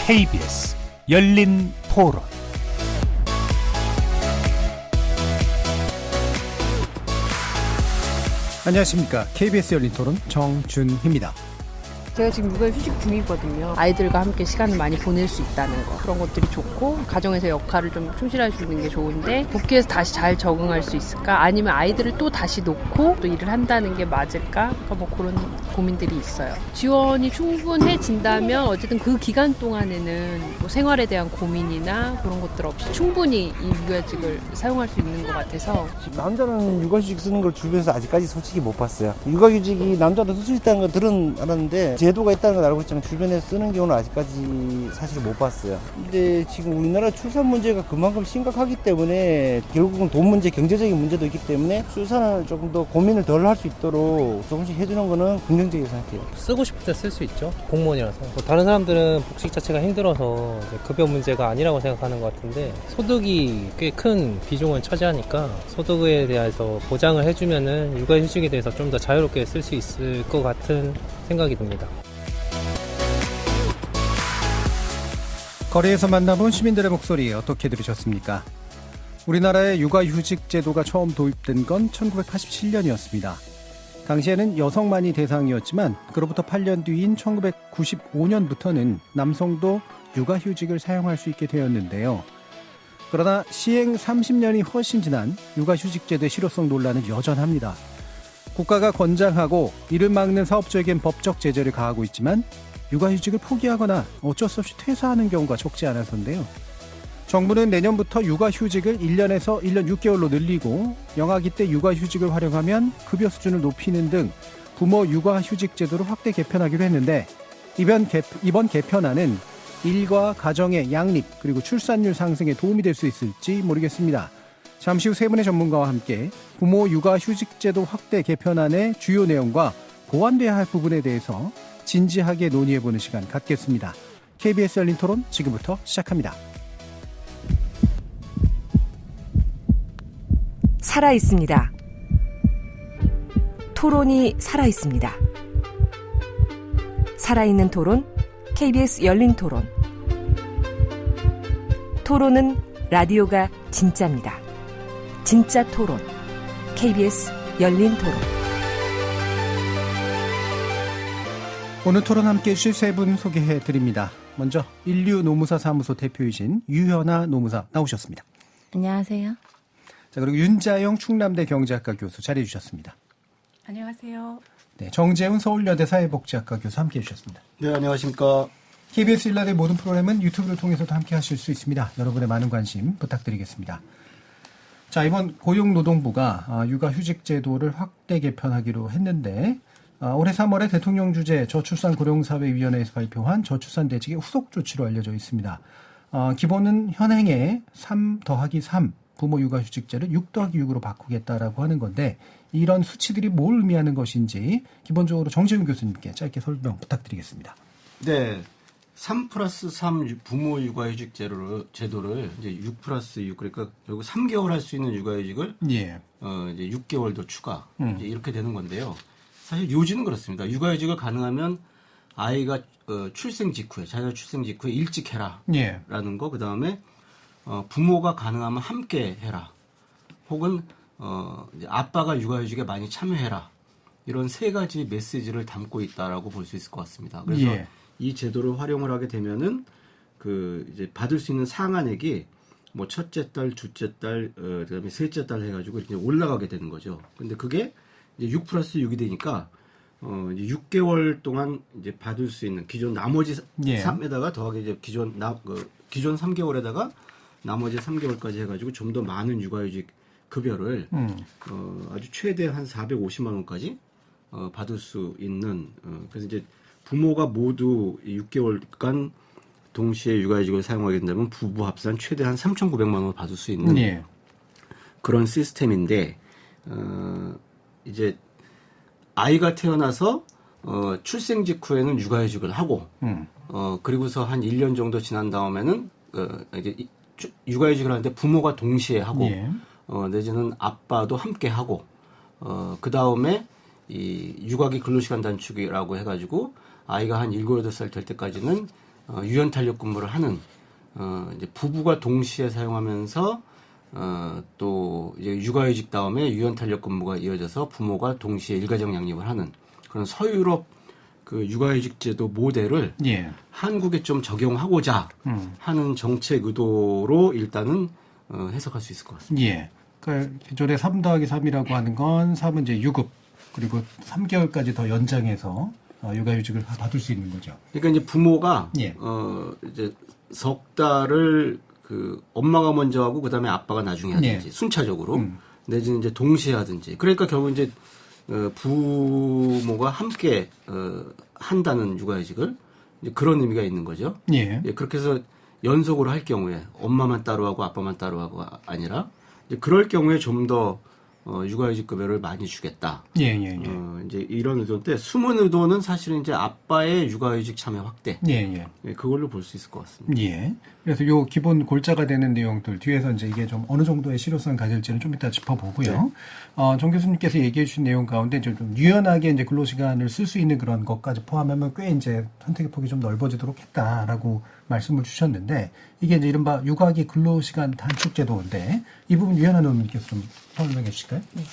KBS 열린 토론. 안녕하십니까. KBS 열린 토론 정준희입니다. 제가 지금 육아휴직 중이거든요. 아이들과 함께 시간을 많이 보낼 수 있다는 거, 그런 것들이 좋고, 가정에서 역할을 좀 충실할 수 있는 게 좋은데, 복귀해서 다시 잘 적응할 수 있을까? 아니면 아이들을 또 다시 놓고 또 일을 한다는 게 맞을까? 뭐 그런 고민들이 있어요. 지원이 충분해진다면 어쨌든 그 기간 동안에는 뭐 생활에 대한 고민이나 그런 것들 없이 충분히 이 육아휴직을 사용할 수 있는 것 같아서. 남자는 육아휴직 쓰는 걸 주변에서 아직까지 솔직히 못 봤어요. 육아휴직이 남자도 쓸 수 있다는 건 들은 알았는데 제도가 있다는 건 알고 있지만 주변에 쓰는 경우는 아직까지 사실 못 봤어요. 근데 지금 우리나라 출산 문제가 그만큼 심각하기 때문에 결국은 돈 문제, 경제적인 문제도 있기 때문에 출산을 조금 더 고민을 덜 할 수 있도록 조금씩 해주는 거는 긍정적이라고 생각해요. 쓰고 싶을 때 쓸 수 있죠. 공무원이라서. 다른 사람들은 복직 자체가 힘들어서 급여 문제가 아니라고 생각하는 것 같은데 소득이 꽤 큰 비중을 차지하니까 소득에 대해서 보장을 해주면은 육아휴직에 대해서 좀 더 자유롭게 쓸 수 있을 것 같은 생각이 듭니다. 거리에서 만나본 시민들의 목소리 어떻게 들으셨습니까? 우리나라의 육아휴직 제도가 처음 도입된 건 1987년이었습니다. 당시에는 여성만이 대상이었지만 그로부터 8년 뒤인 1995년부터는 남성도 육아휴직을 사용할 수 있게 되었는데요. 그러나 시행 30년이 훨씬 지난 육아휴직 제도의 실효성 논란은 여전합니다. 국가가 권장하고 이를 막는 사업주에겐 법적 제재를 가하고 있지만 육아휴직을 포기하거나 어쩔 수 없이 퇴사하는 경우가 적지 않아서인데요. 정부는 내년부터 육아휴직을 1년에서 1년 6개월로 늘리고 영아기 때 육아휴직을 활용하면 급여 수준을 높이는 등 부모 육아휴직 제도를 확대 개편하기로 했는데 이번 개편안은 일과 가정의 양립 그리고 출산율 상승에 도움이 될 수 있을지 모르겠습니다. 잠시 후 세 분의 전문가와 함께 부모 육아휴직 제도 확대 개편안의 주요 내용과 보완돼야 할 부분에 대해서 진지하게 논의해보는 시간 갖겠습니다. KBS 열린 토론 지금부터 시작합니다. 살아있습니다. 토론이 살아있습니다. 살아있는 토론, KBS 열린 토론. 토론은 라디오가 진짜입니다. 진짜 토론, KBS 열린 토론. 오늘 토론 함께해 주실 세 분 소개해드립니다. 먼저 인류노무사 사무소 대표이신 유현아 노무사 나오셨습니다. 안녕하세요. 자, 그리고 윤자영 충남대 경제학과 교수 자리해 주셨습니다. 안녕하세요. 네, 정재훈 서울여대 사회복지학과 교수 함께해 주셨습니다. 네, 안녕하십니까. KBS 일라드의 모든 프로그램은 유튜브를 통해서도 함께 하실 수 있습니다. 여러분의 많은 관심 부탁드리겠습니다. 자, 이번 고용노동부가 육아휴직 제도를 확대 개편하기로 했는데 올해 3월에 대통령 주재 저출산고령사회위원회에서 발표한 저출산 대책의 후속 조치로 알려져 있습니다. 기본은 현행의 3 더하기 3 부모 육아휴직제를 6 더하기 6으로 바꾸겠다라고 하는 건데 이런 수치들이 뭘 의미하는 것인지 기본적으로 정재훈 교수님께 짧게 설명 부탁드리겠습니다. 네, 3+3 부모 육아휴직 제도를 이제 6+6 그러니까 결국 3개월 할 수 있는 육아휴직을 예. 이제 6개월 더 추가 이제 이렇게 되는 건데요. 사실 요지는 그렇습니다. 육아휴직을 가능하면 아이가 출생 직후에 자녀 출생 직후에 일찍 해라라는 거, 그 다음에 부모가 가능하면 함께 해라, 혹은 이제 아빠가 육아휴직에 많이 참여해라, 이런 세 가지 메시지를 담고 있다라고 볼 수 있을 것 같습니다. 그래서 예. 이 제도를 활용을 하게 되면은 이제 받을 수 있는 상한액이 뭐 첫째 딸, 둘째 딸, 그다음에 셋째 딸 해가지고 이렇게 올라가게 되는 거죠. 근데 그게 이제 6+6이 되니까 이제 6개월 동안 이제 받을 수 있는 기존 나머지 3에다가 더하기 이제 기존 3개월에다가 나머지 3개월까지 해가지고 좀 더 많은 육아휴직 급여를 아주 최대 한 450만 원까지 받을 수 있는, 그래서 이제 부모가 모두 6개월간 동시에 육아휴직을 사용하게 된다면 부부 합산 최대한 3,900만 원을 받을 수 있는 그런 시스템인데, 이제 아이가 태어나서 출생 직후에는 육아휴직을 하고 그리고서 한 1년 정도 지난 다음에는 이제 육아휴직을 하는데 부모가 동시에 하고 내지는 아빠도 함께 하고 그 다음에 이 육아기 근로시간 단축이라고 해가지고 아이가 한 7, 8살 될 때까지는 유연 탄력 근무를 하는 이제 부부가 동시에 사용하면서 또 이제 육아휴직 다음에 유연 탄력 근무가 이어져서 부모가 동시에 일가정 양립을 하는 그런 서유럽 그 육아휴직 제도 모델을 예. 한국에 좀 적용하고자 하는 정책 의도로 일단은 해석할 수 있을 것 같습니다. 예. 그러니까 기존에 3+3이라고 하는 건 3은 이제 유급 그리고 3개월까지 더 연장해서 육아휴직을 받을 수 있는 거죠. 그러니까 이제 부모가 예. 이제 석 달을 그 엄마가 먼저 하고 그다음에 아빠가 나중에 하든지 예. 순차적으로 내지는 이제 동시에 하든지 그러니까 결국 이제 부모가 함께 한다는 육아휴직을 이제 그런 의미가 있는 거죠. 예. 예, 그렇게 해서 연속으로 할 경우에 엄마만 따로 하고 아빠만 따로 하고 아니라 이제 그럴 경우에 좀 더 육아휴직 급여를 많이 주겠다. 예, 예, 예. 이제 이런 의도인데 숨은 의도는 사실은 이제 아빠의 육아휴직 참여 확대. 예, 예. 예, 그걸로 볼 수 있을 것 같습니다. 예. 그래서 요 기본 골자가 되는 내용들 뒤에서 이제 이게 좀 어느 정도의 실효성을 가질지는 좀 이따 짚어보고요. 정 교수님께서 얘기해 주신 내용 가운데 좀 유연하게 이제 근로시간을 쓸 수 있는 그런 것까지 포함하면 꽤 이제 선택의 폭이 좀 넓어지도록 했다라고 말씀을 주셨는데 이게 이제 이른바 육아기 근로시간 단축 제도인데 이 부분 유연한 의원님께서 좀 설명해 주실까요? 네.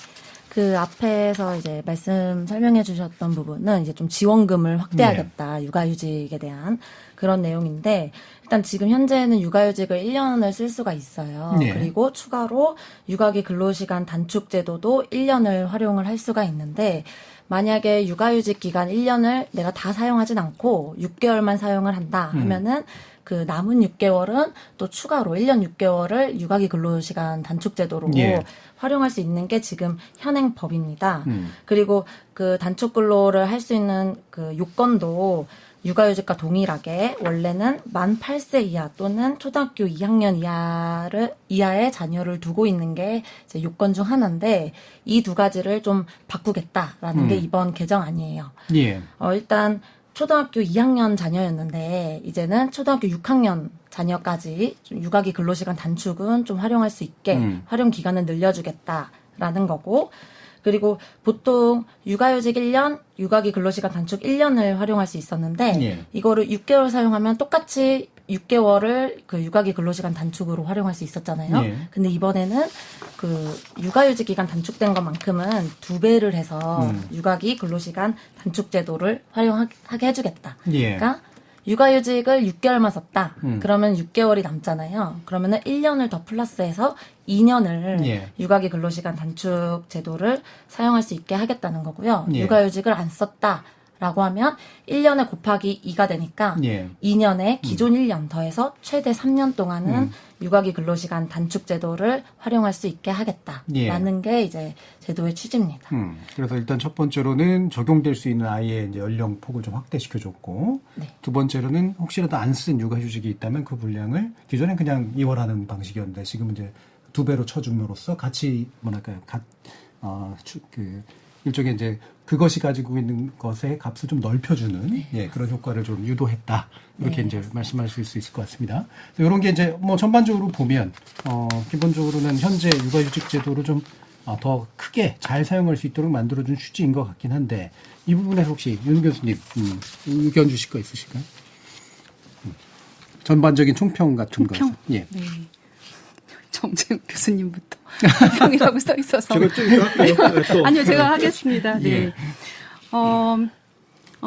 그 앞에서 이제 말씀 설명해 주셨던 부분은 이제 좀 지원금을 확대하겠다. 육아휴직에 대한 그런 내용인데 일단 지금 현재는 육아휴직을 1년을 쓸 수가 있어요. 네. 그리고 추가로 육아기 근로시간 단축 제도도 1년을 활용을 할 수가 있는데 만약에 육아휴직 기간 1년을 내가 다 사용하진 않고 6개월만 사용을 한다 하면은 그 남은 6개월은 또 추가로 1년 6개월을 육아기 근로시간 단축 제도로 예. 활용할 수 있는 게 지금 현행 법입니다. 그리고 그 단축 근로를 할 수 있는 그 요건도 육아휴직과 동일하게 원래는 만 8세 이하 또는 초등학교 2학년 이하의 자녀를 두고 있는 게 이제 요건 중 하나인데 이 두 가지를 좀 바꾸겠다라는 게 이번 개정안이에요. 예. 일단 초등학교 2학년 자녀였는데 이제는 초등학교 6학년 자녀까지 좀 육아기 근로시간 단축은 좀 활용할 수 있게 활용 기간을 늘려주겠다라는 거고 그리고 보통 육아휴직 1년, 육아기 근로시간 단축 1년을 활용할 수 있었는데 예. 이거를 6개월 사용하면 똑같이 6개월을 그 육아기 근로시간 단축으로 활용할 수 있었잖아요. 예. 근데 이번에는 그 육아휴직 기간 단축된 것만큼은 2배를 해서 육아기 근로시간 단축 제도를 활용하게 해주겠다. 예. 그러니까 육아휴직을 6개월만 썼다. 그러면 6개월이 남잖아요. 그러면은 1년을 더 플러스해서 2년을 예. 육아기 근로시간 단축 제도를 사용할 수 있게 하겠다는 거고요. 예. 육아휴직을 안 썼다라고 하면 1년에 곱하기 2가 되니까 예. 2년에 기존 1년 더해서 최대 3년 동안은 육아기 근로시간 단축 제도를 활용할 수 있게 하겠다라는 게 이제 제도의 취지입니다. 그래서 일단 첫 번째로는 적용될 수 있는 아이의 이제 연령 폭을 좀 확대시켜줬고, 네. 두 번째로는 혹시라도 안 쓴 육아휴직이 있다면 그 분량을 기존엔 그냥 이월하는 방식이었는데 지금 이제 2배로 쳐줌으로써 같이 뭐랄까요, 일종의 이제 그것이 가지고 있는 것의 값을 좀 넓혀주는 예, 그런 효과를 좀 유도했다 이렇게 이제 말씀하실 수 있을 것 같습니다. 이런 게 이제 뭐 전반적으로 보면 기본적으로는 현재 육아휴직 제도를 좀 더 크게 잘 사용할 수 있도록 만들어준 취지인 것 같긴 한데 이 부분에서 혹시 윤 교수님 의견 주실 거 있으실까요? 전반적인 총평 같은 거. 예. 네. 정재욱 교수님부터 평이라고 써 있어서. 제가 좀 할게요. 또. 아니요, 제가 하겠습니다. 네. 예.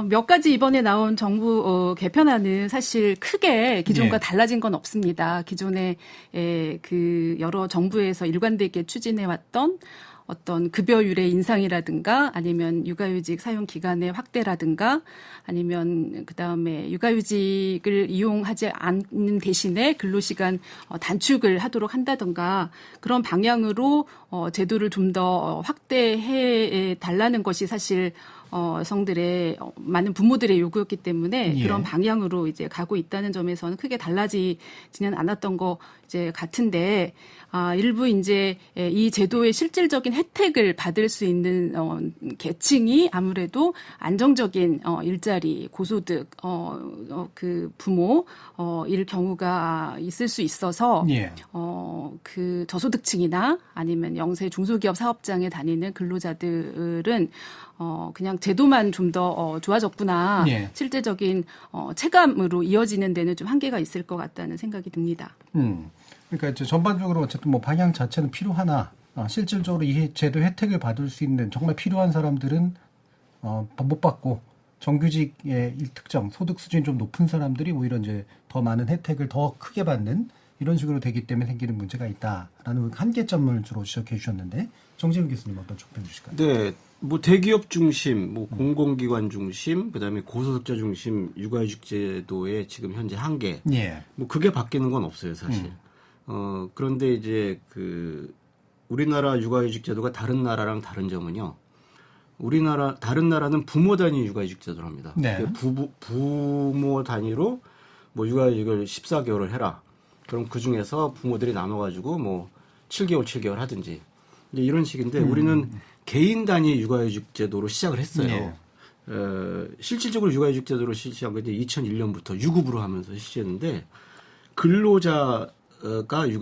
몇 가지 이번에 나온 정부 개편안은 사실 크게 기존과 예. 달라진 건 없습니다. 기존에 그 여러 정부에서 일관되게 추진해왔던 어떤 급여율의 인상이라든가 아니면 육아휴직 사용 기간의 확대라든가 아니면 그다음에 육아휴직을 이용하지 않는 대신에 근로시간 단축을 하도록 한다든가 그런 방향으로 제도를 좀 더 확대해 달라는 것이 사실 여성들의 많은 부모들의 요구였기 때문에 예. 그런 방향으로 이제 가고 있다는 점에서는 크게 달라지지는 않았던 거 이제 같은데 일부 이제 이 제도의 실질적인 혜택을 받을 수 있는 계층이 아무래도 안정적인 일자리, 고소득, 그 부모 일 경우가 있을 수 있어서 예. 그 저소득층이나 아니면 영세 중소기업 사업장에 다니는 근로자들은 그냥 제도만 좀 더 좋아졌구나. 예. 실제적인 체감으로 이어지는 데는 좀 한계가 있을 것 같다는 생각이 듭니다. 그러니까 이제 전반적으로 어쨌든 뭐 방향 자체는 필요하나 실질적으로 이 제도 혜택을 받을 수 있는 정말 필요한 사람들은 못 받고 정규직의 일특정 소득 수준이 좀 높은 사람들이 오히려 이제 더 많은 혜택을 더 크게 받는 이런 식으로 되기 때문에 생기는 문제가 있다라는 한계점을 주로 지적해 주셨는데 정재훈 교수님 어떤 촉변 주실까요? 네, 뭐 대기업 중심, 뭐 공공기관 중심, 그다음에 고소득자 중심 육아휴직 제도의 지금 현재 한계, 예. 뭐 그게 바뀌는 건 없어요 사실. 그런데 이제 그 우리나라 육아휴직 제도가 다른 나라랑 다른 점은요. 다른 나라는 부모 단위 육아휴직 제도를 합니다. 네. 부모 단위로 뭐 육아휴직을 14개월을 해라. 그럼 그 중에서 부모들이 나눠가지고 뭐 7개월 하든지 이제 이런 식인데 우리는 개인 단위 육아휴직 제도로 시작을 했어요. 네. 실질적으로 육아휴직 제도로 시작한 게 2001년부터 유급으로 하면서 시작했는데 근로자가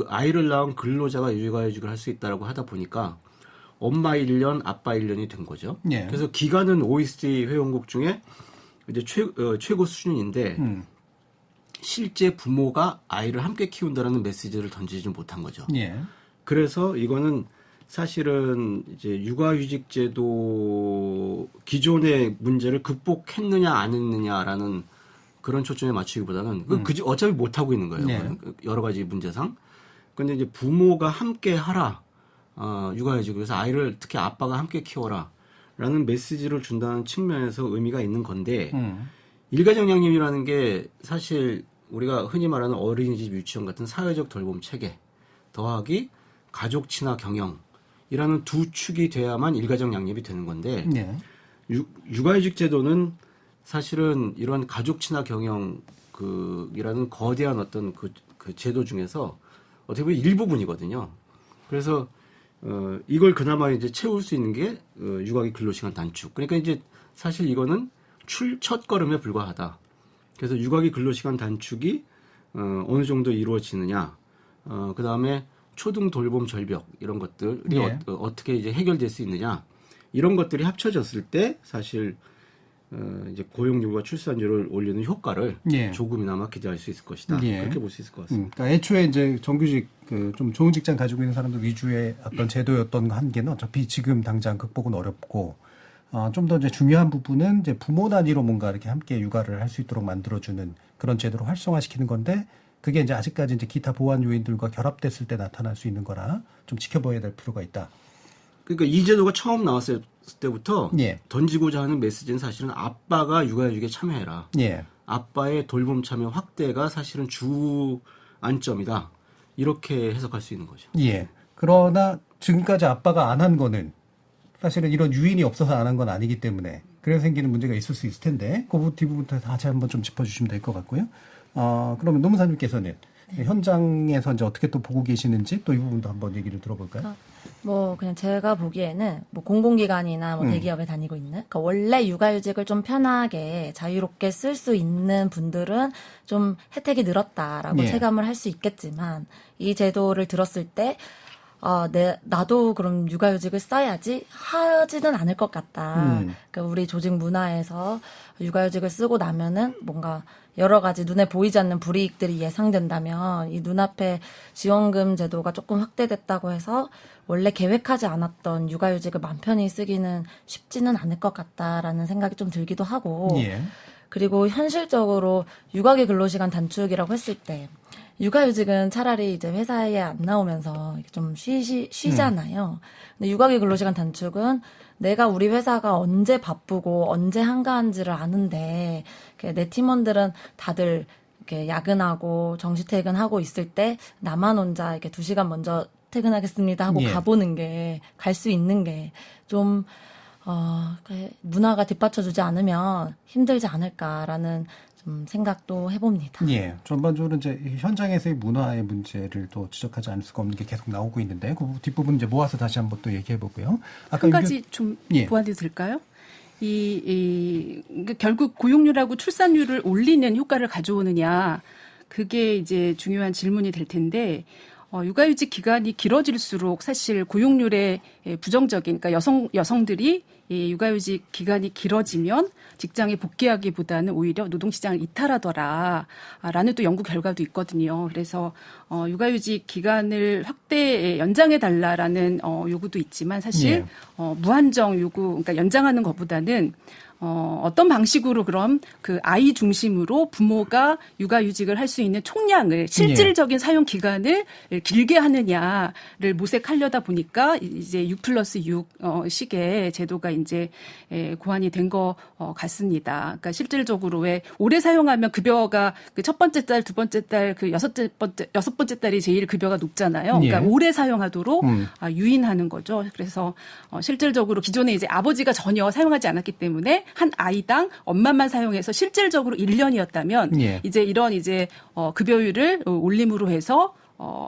아이를 낳은 근로자가 육아휴직을 할 수 있다라고 하다 보니까 엄마 1년, 아빠 1년이 된 거죠. 네. 그래서 기간은 OECD 회원국 중에 이제 최고 수준인데 실제 부모가 아이를 함께 키운다라는 메시지를 던지지 못한 거죠. 예. 그래서 이거는 사실은 이제 육아휴직 제도 기존의 문제를 극복했느냐 안 했느냐라는 그런 초점에 맞추기보다는 어차피 못 하고 있는 거예요. 네. 여러 가지 문제상. 근데 이제 부모가 함께 하라. 육아휴직. 그래서 아이를 특히 아빠가 함께 키워라라는 메시지를 준다는 측면에서 의미가 있는 건데 일가정 양립이라는 게 사실 우리가 흔히 말하는 어린이집, 유치원 같은 사회적 돌봄 체계 더하기 가족 친화 경영이라는 두 축이 돼야만 일가정 양립이 되는 건데 네. 육아휴직 제도는 사실은 이런 가족 친화 경영이라는 거대한 어떤 그 제도 중에서 어떻게 보면 일부분이거든요. 그래서 이걸 그나마 이제 채울 수 있는 게 육아기 근로시간 단축. 그러니까 이제 사실 이거는 첫 걸음에 불과하다. 그래서 육아기 근로시간 단축이 어느 정도 이루어지느냐. 그 다음에 초등 돌봄 절벽 이런 것들이 예. 어떻게 이제 해결될 수 있느냐. 이런 것들이 합쳐졌을 때 사실 이제 고용률과 출산율을 올리는 효과를 예. 조금이나마 기대할 수 있을 것이다. 예. 그렇게 볼 수 있을 것 같습니다. 그러니까 애초에 이제 정규직 좀 좋은 직장 가지고 있는 사람들 위주의 어떤 제도였던 한계는 어차피 지금 당장 극복은 어렵고 좀 더 이제 중요한 부분은 이제 부모 단위로 뭔가 이렇게 함께 육아를 할 수 있도록 만들어주는 그런 제도로 활성화시키는 건데 그게 이제 아직까지 이제 기타 보완 요인들과 결합됐을 때 나타날 수 있는 거라 좀 지켜봐야 될 필요가 있다. 그러니까 이 제도가 처음 나왔을 때부터 예. 던지고자 하는 메시지는 사실은 아빠가 육아휴직에 참여해라. 예. 아빠의 돌봄 참여 확대가 사실은 주 안점이다. 이렇게 해석할 수 있는 거죠. 예. 그러나 지금까지 아빠가 안 한 거는 사실은 이런 유인이 없어서 안 한 건 아니기 때문에 그래서 생기는 문제가 있을 수 있을 텐데 그 뒷부분 다시 한번 좀 짚어주시면 될 것 같고요. 그러면 노무사님께서는 현장에서 이제 어떻게 또 보고 계시는지 또 이 부분도 한번 얘기를 들어볼까요? 뭐 그냥 제가 보기에는 뭐 공공기관이나 뭐 대기업에 다니고 있는 그러니까 원래 육아휴직을 좀 편하게 자유롭게 쓸 수 있는 분들은 좀 혜택이 늘었다라고 예. 체감을 할 수 있겠지만 이 제도를 들었을 때 나도 그럼 육아휴직을 써야지 하지는 않을 것 같다. 그러니까 우리 조직 문화에서 육아휴직을 쓰고 나면은 뭔가 여러 가지 눈에 보이지 않는 불이익들이 예상된다면 이 눈앞에 지원금 제도가 조금 확대됐다고 해서 원래 계획하지 않았던 육아휴직을 맘 편히 쓰기는 쉽지는 않을 것 같다라는 생각이 좀 들기도 하고 예. 그리고 현실적으로 육아기 근로시간 단축이라고 했을 때 육아휴직은 차라리 이제 회사에 안 나오면서 좀 쉬잖아요. 근데 육아기 근로시간 단축은 내가 우리 회사가 언제 바쁘고 언제 한가한지를 아는데 내 팀원들은 다들 이렇게 야근하고 정시 퇴근하고 있을 때 나만 혼자 이렇게 2시간 먼저 퇴근하겠습니다 하고 예. 갈 수 있는 게 좀 문화가 뒷받쳐주지 않으면 힘들지 않을까라는 좀 생각도 해봅니다. 예, 전반적으로 이제 현장에서의 문화의 문제를 또 지적하지 않을 수가 없는 게 계속 나오고 있는데 그 뒷부분 이제 모아서 다시 한번 또 얘기해 보고요. 한 가지 좀 예. 보완해도 될까요? 그러니까 결국 고용률하고 출산율을 올리는 효과를 가져오느냐, 그게 이제 중요한 질문이 될 텐데, 육아휴직 기간이 길어질수록 사실 고용률에 부정적인, 그러니까 여성들이 이 육아휴직 기간이 길어지면 직장에 복귀하기보다는 오히려 노동시장을 이탈하더라라는 또 연구 결과도 있거든요. 그래서 육아휴직 기간을 확대 연장해달라라는 요구도 있지만 사실 무한정 요구, 그러니까 연장하는 것보다는 어떤 방식으로 그럼 그 아이 중심으로 부모가 육아휴직을 할 수 있는 총량을 실질적인 사용 기간을 길게 하느냐를 모색하려다 보니까 이제 6+6 식의 제도가 이제 고안이 된 것 같습니다. 그러니까 실질적으로 왜 오래 사용하면 급여가 그 첫 번째 달, 두 번째 달, 그 여섯 번째 달이 제일 급여가 높잖아요. 그러니까 오래 사용하도록 유인하는 거죠. 그래서 실질적으로 기존에 이제 아버지가 전혀 사용하지 않았기 때문에 한 아이당 엄마만 사용해서 실질적으로 1년이었다면 이제 이런 이제 급여율을 올림으로 해서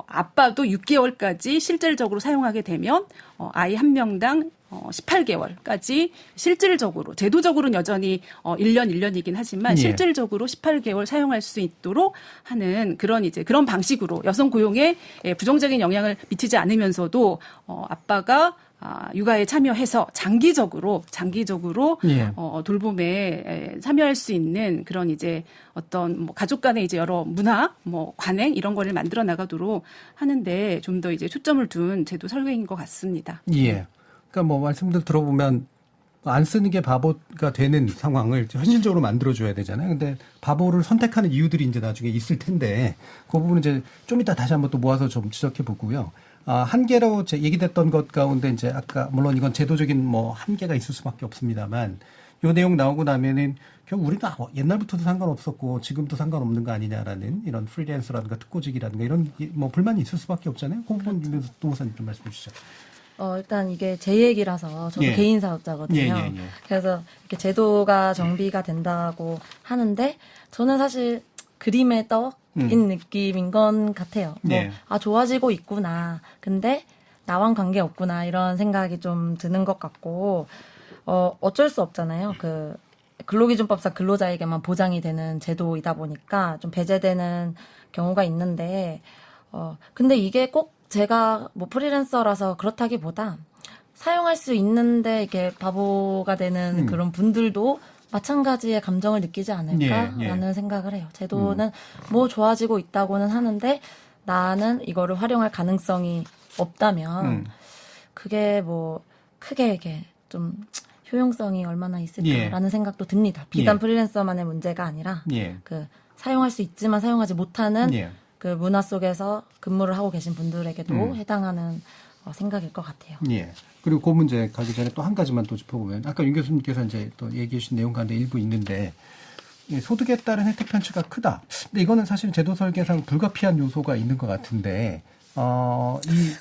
아빠도 6개월까지 실질적으로 사용하게 되면 아이 한 명당 18개월까지 실질적으로 제도적으로는 여전히 1년이긴 하지만 실질적으로 18개월 사용할 수 있도록 하는 그런 방식으로 여성 고용에 부정적인 영향을 미치지 않으면서도 아빠가 육아에 참여해서 장기적으로 돌봄에 참여할 수 있는 그런 이제 어떤 뭐 가족 간의 이제 여러 문화, 뭐 관행 이런 거를 만들어 나가도록 하는데 좀 더 이제 초점을 둔 제도 설계인 것 같습니다. 예. 그러니까 뭐 말씀들 들어보면 안 쓰는 게 바보가 되는 상황을 현실적으로 만들어줘야 되잖아요. 근데 바보를 선택하는 이유들이 이제 나중에 있을 텐데 그 부분은 이제 좀 이따 다시 한번 또 모아서 좀 지적해 보고요. 한계로 얘기됐던 것 가운데 이제 아까 물론 이건 제도적인 뭐 한계가 있을 수밖에 없습니다만 요 내용 나오고 나면은 결국 우리는 옛날부터도 상관없었고 지금도 상관없는 거 아니냐라는 이런 프리랜서라든가 특고직이라든가 이런 뭐 불만이 있을 수밖에 없잖아요. 그 부분 김현수 노무사님 좀 말씀해 주시죠. 일단 이게 제 얘기라서 저도 개인 사업자거든요. 그래서 이렇게 제도가 정비가 된다고 하는데 저는 사실 그림의 떡인 느낌인 건 같아요. 좋아지고 있구나. 근데 나만 관계 없구나. 이런 생각이 좀 드는 것 같고, 어쩔 수 없잖아요. 그 근로기준법상 근로자에게만 보장이 되는 제도이다 보니까 좀 배제되는 경우가 있는데, 근데 이게 꼭 제가 뭐 프리랜서라서 그렇다기보다 사용할 수 있는데 이렇게 바보가 되는 그런 분들도 마찬가지의 감정을 느끼지 않을까라는 생각을 해요. 제도는 뭐 좋아지고 있다고는 하는데 나는 이거를 활용할 가능성이 없다면 그게 뭐 크게 이게 좀 효용성이 얼마나 있을까라는 생각도 듭니다. 비단 프리랜서만의 문제가 아니라 그 사용할 수 있지만 사용하지 못하는 그 문화 속에서 근무를 하고 계신 분들에게도 해당하는 생각일 것 같아요. 예. 그리고 그 문제 가기 전에 또 한 가지만 또 짚어보면 아까 윤 교수님께서 이제 또 얘기해 주신 내용 가운데 일부 있는데 소득에 따른 혜택 편차가 크다. 근데 이거는 사실 제도 설계상 불가피한 요소가 있는 것 같은데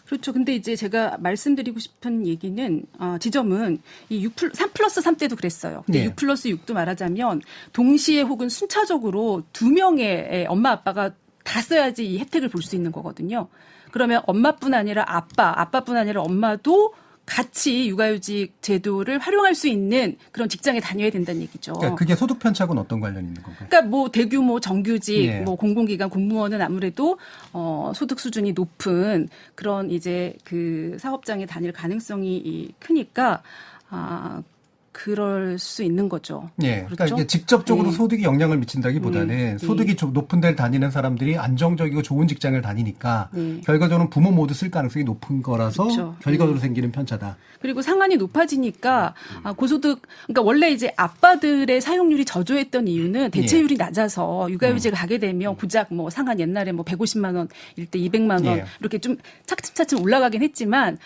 그렇죠. 근데 이제 제가 말씀드리고 싶은 얘기는, 지점은 이 3+3 때도 그랬어요. 근데 6+6도 말하자면 동시에 혹은 순차적으로 2명의 엄마 아빠가 다 써야지 이 혜택을 볼 수 있는 거거든요. 그러면 엄마뿐 아니라 아빠뿐 아니라 엄마도 같이 육아휴직 제도를 활용할 수 있는 그런 직장에 다녀야 된다는 얘기죠. 그러니까 그게 소득 편차하고는 어떤 관련이 있는 건가요? 그러니까 뭐 대규모 정규직, 뭐 공공기관 공무원은 아무래도 소득 수준이 높은 그런 이제 그 사업장에 다닐 가능성이 크니까 그럴 수 있는 거죠. 그러니까 그렇죠? 이게 직접적으로 소득이 영향을 미친다기보다는 소득이 좀 높은 데를 다니는 사람들이 안정적이고 좋은 직장을 다니니까 결과적으로 부모 모두 쓸 가능성이 높은 거라서 결과적으로 생기는 편차다. 그리고 상한이 높아지니까 고소득, 그러니까 원래 이제 아빠들의 사용률이 저조했던 이유는 대체율이 낮아서 육아휴직을 가게 되면 고작 뭐 상한 옛날에 뭐 150만 원일 때 200만 원 이렇게 좀 차츰차츰 올라가긴 했지만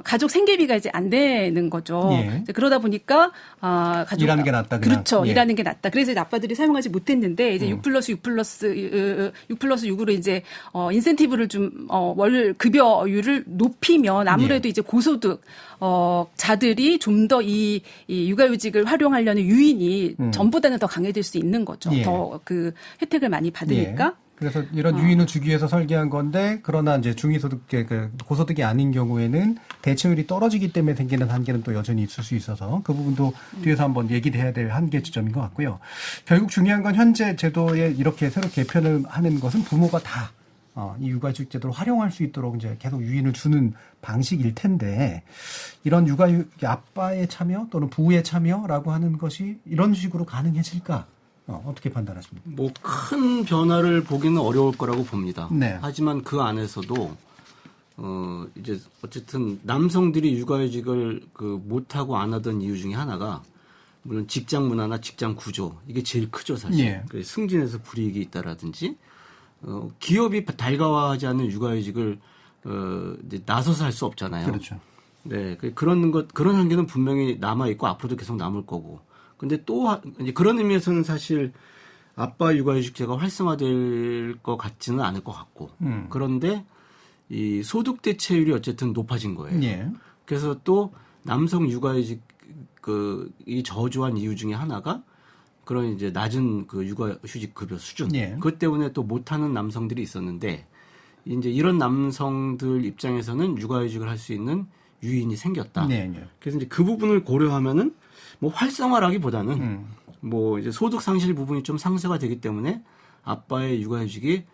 가족 생계비가 이제 안 되는 거죠. 그러다 보니까 보니까 가족 일하는 게 낫다. 그냥. 그렇죠. 예. 일하는 게 낫다. 그래서 이제 아빠들이 사용하지 못했는데 이제 6+6+6으로 이제 인센티브를 좀 월 급여율을 높이면 아무래도 예. 이제 고소득 자들이 좀 더 이 육아휴직을 활용하려는 유인이 전보다는 더 강해질 수 있는 거죠. 예. 더 그 혜택을 많이 받으니까. 예. 그래서 이런 유인을 주기 위해서 설계한 건데 그러나 이제 중위소득 고소득이 아닌 경우에는 대체율이 떨어지기 때문에 생기는 한계는 또 여전히 있을 수 있어서 그 부분도 뒤에서 한번 얘기를 해야 될 한계 지점인 것 같고요. 결국 중요한 건 현재 제도에 이렇게 새로 개편을 하는 것은 부모가 다 이 육아휴직 제도를 활용할 수 있도록 이제 계속 유인을 주는 방식일 텐데 이런 아빠의 참여 또는 부의 참여라고 하는 것이 이런 식으로 가능해질까? 어떻게 판단하십니까? 뭐 큰 변화를 보기는 어려울 거라고 봅니다. 네. 하지만 그 안에서도 이제 어쨌든 남성들이 육아휴직을 못하고 안 하던 이유 중에 하나가 물론 직장 문화나 직장 구조 이게 제일 크죠 사실. 예. 승진에서 불이익이 있다라든지 기업이 달가워하지 않는 육아휴직을 이제 나서서 할 수 없잖아요. 그렇죠. 네, 그런 한계는 분명히 남아 있고 앞으로도 계속 남을 거고. 근데 또 이제 그런 의미에서는 사실 아빠 육아휴직제가 활성화될 것 같지는 않을 것 같고. 그런데 이 소득 대체율이 어쨌든 높아진 거예요. 예. 그래서 또 남성 육아휴직 이 저조한 이유 중에 하나가 그런 이제 낮은 육아휴직 급여 수준. 예. 그것 때문에 또 못하는 남성들이 있었는데 이제 이런 남성들 입장에서는 육아휴직을 할 수 있는 유인이 생겼다. 네, 네. 그래서 이제 그 부분을 고려하면은 뭐 활성화라기보다는 뭐 이제 소득 상실 부분이 좀 상쇄가 되기 때문에 아빠의 육아휴직이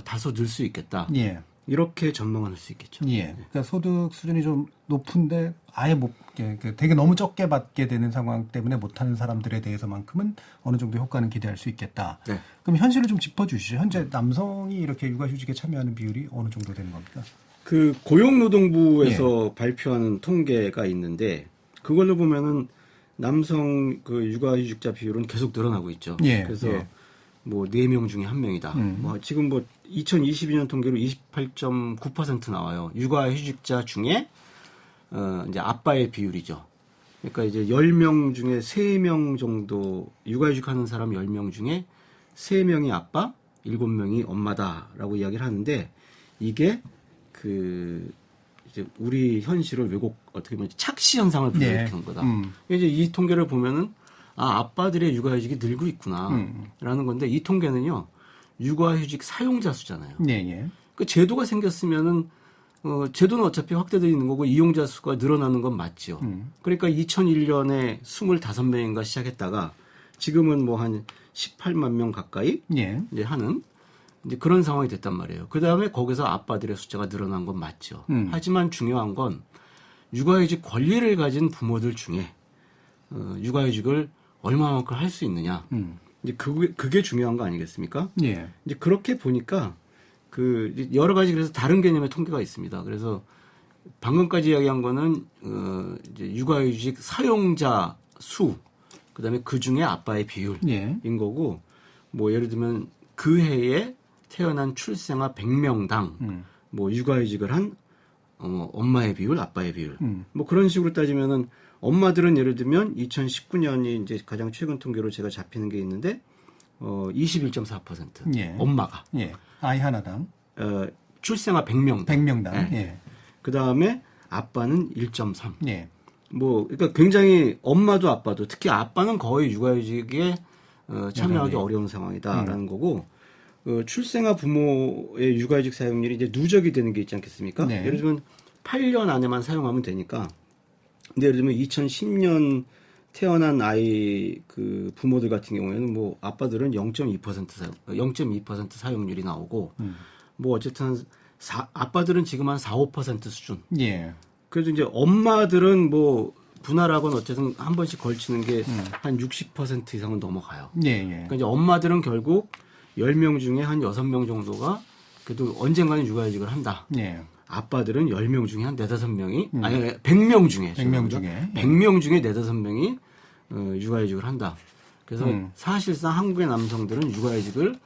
다소 늘 수 있겠다. 예. 이렇게 전망할 수 있겠죠. 예. 그러니까 소득 수준이 좀 높은데 아예 되게 너무 적게 받게 되는 상황 때문에 못하는 사람들에 대해서만큼은 어느 정도 효과는 기대할 수 있겠다. 네. 그럼 현실을 좀 짚어주시죠. 현재 남성이 이렇게 육아휴직에 참여하는 비율이 어느 정도 되는 겁니까? 고용노동부에서 발표하는 통계가 있는데 그걸로 보면은 남성 육아휴직자 비율은 계속 늘어나고 있죠. 예. 그래서 예. 뭐 4명 중에 1명이다. 뭐 지금 뭐 2022년 통계로 28.9% 나와요. 육아휴직자 중에 이제 아빠의 비율이죠. 그러니까 이제 10명 중에 3명 정도 육아휴직하는 사람 10명 중에 3명이 아빠, 7명이 엄마다라고 이야기를 하는데 이게 이제 우리 현실을 어떻게 보면 착시 현상을 불러일으키는 거다. 이제 이 통계를 보면은 아빠들의 육아휴직이 늘고 있구나라는 건데 이 통계는요 육아휴직 사용자 수잖아요. 네, 예. 그 제도가 생겼으면은 제도는 어차피 확대되는 거고 이용자 수가 늘어나는 건 맞죠. 그러니까 2001년에 25명인가 시작했다가 지금은 뭐 한 18만 명 가까이 예. 이제 하는 이제 그런 상황이 됐단 말이에요. 그 다음에 거기서 아빠들의 숫자가 늘어난 건 맞죠. 하지만 중요한 건 육아휴직 권리를 가진 부모들 중에 육아휴직을 얼마만큼 할 수 있느냐. 이제 그게 중요한 거 아니겠습니까? 예. 이제 그렇게 보니까 여러 가지 그래서 다른 개념의 통계가 있습니다. 그래서 방금까지 이야기한 거는 이제 육아휴직 사용자 수, 그다음에 그 중에 아빠의 비율인 예. 거고, 뭐 예를 들면 그 해에 태어난 출생아 100명당 뭐 육아휴직을 한 엄마의 비율, 아빠의 비율, 뭐 그런 식으로 따지면은 엄마들은 예를 들면 2019년이 이제 가장 최근 통계로 제가 잡히는 게 있는데 21.4% 예. 엄마가 예. 아이 하나당 출생아 100명당. 100명당. 네. 예. 그 다음에 아빠는 1.3. 예. 뭐 그러니까 굉장히 엄마도 아빠도 특히 아빠는 거의 육아휴직에 참여하기 어려운 상황이다라는 거고 출생아 부모의 육아휴직 사용률이 이제 누적이 되는 게 있지 않겠습니까? 네. 예를 들면 8년 안에만 사용하면 되니까. 근데 예를 들면 2010년 태어난 아이 부모들 같은 경우에는 뭐 아빠들은 0.2% 사용률이 나오고 뭐 어쨌든 아빠들은 지금 한 4~5% 수준. 예. 그래서 이제 엄마들은 뭐 분할하고는 어쨌든 한 번씩 걸치는 게 한 60% 이상은 넘어가요. 예, 예. 그러니까 이제 엄마들은 결국 10명 중에 한 6명 정도가 그래도 언젠가는 육아휴직을 한다. 예. 아빠들은 10명 중에 한 4~5명이 아니 100명 중에 100명 중에 100명 중에 4~5명이 육아휴직을 한다. 그래서 사실상 한국의 남성들은 육아휴직을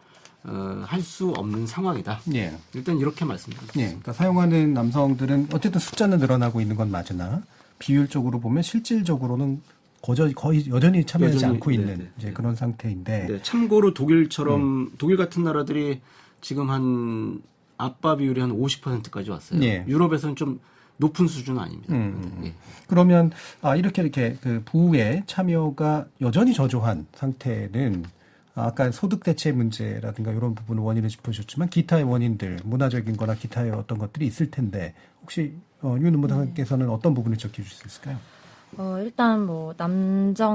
할 수 없는 상황이다. 예. 일단 이렇게 말씀드립니다. 예. 그러니까 사용하는 남성들은 어쨌든 숫자는 늘어나고 있는 건 맞으나 비율적으로 보면 실질적으로는 거의 여전히 참여하지 여전히, 않고 있는 네, 이제 그런 상태인데. 네, 참고로 독일처럼 독일 같은 나라들이 지금 한 아빠 비율이 한 50%까지 왔어요. 예. 유럽에서는 좀 높은 수준은 아닙니다. 예. 그러면 이렇게 그 부의 참여가 여전히 저조한 상태는 아까 소득 대체 문제라든가 이런 부분을 원인을 짚으셨지만 기타의 원인들, 문화적인 거나 기타의 어떤 것들이 있을 텐데 혹시 윤 의무사께서는 어떤 부분을 적혀 주실 수 있을까요? 일단 뭐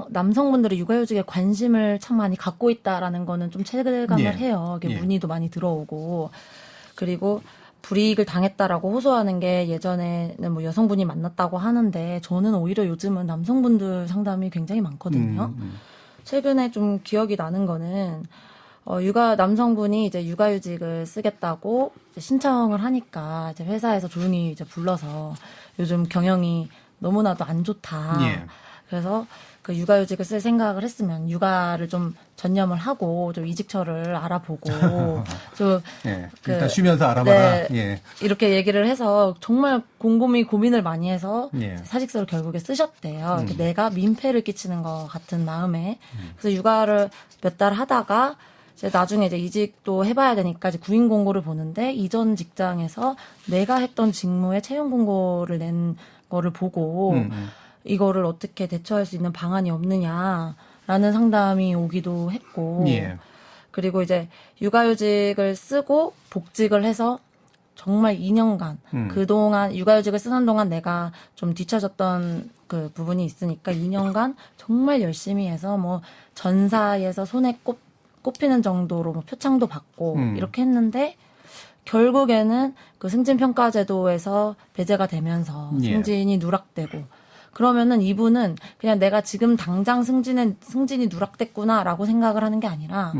남성분들이 육아휴직에 관심을 참 많이 갖고 있다라는 거는 좀 체감을 예. 해요. 이게 예. 문의도 많이 들어오고, 그리고 불이익을 당했다라고 호소하는 게 예전에는 뭐 여성분이 만났다고 하는데 저는 오히려 요즘은 남성분들 상담이 굉장히 많거든요. 최근에 좀 기억이 나는 거는 남성분이 이제 육아휴직을 쓰겠다고 이제 신청을 하니까 이제 회사에서 조용히 이제 불러서 요즘 경영이 너무나도 안 좋다. 예. 그래서 그 육아휴직을 쓸 생각을 했으면 육아를 좀 전념을 하고 좀 이직처를 알아보고 좀 예. 그- 일단 쉬면서 알아봐라. 네. 예. 이렇게 얘기를 해서 정말 곰곰이 고민을 많이 해서 예. 사직서를 결국에 쓰셨대요. 내가 민폐를 끼치는 것 같은 마음에. 그래서 육아를 몇 달 하다가 이제 나중에 이제 이직도 해봐야 되니까 이제 구인 공고를 보는데 이전 직장에서 내가 했던 직무에 채용 공고를 낸 거를 보고 이거를 어떻게 대처할 수 있는 방안이 없느냐라는 상담이 오기도 했고 예. 그리고 이제 육아휴직을 쓰고 복직을 해서 정말 2년간 그동안 육아휴직을 쓰는 동안 내가 좀 뒤처졌던 그 부분이 있으니까 2년간 정말 열심히 해서 뭐 전사에서 손에 꼽히는 정도로 뭐 표창도 받고 이렇게 했는데 결국에는 그 승진평가제도에서 배제가 되면서 예. 승진이 누락되고 그러면은 이분은 그냥 내가 지금 당장 승진이 누락됐구나라고 생각을 하는 게 아니라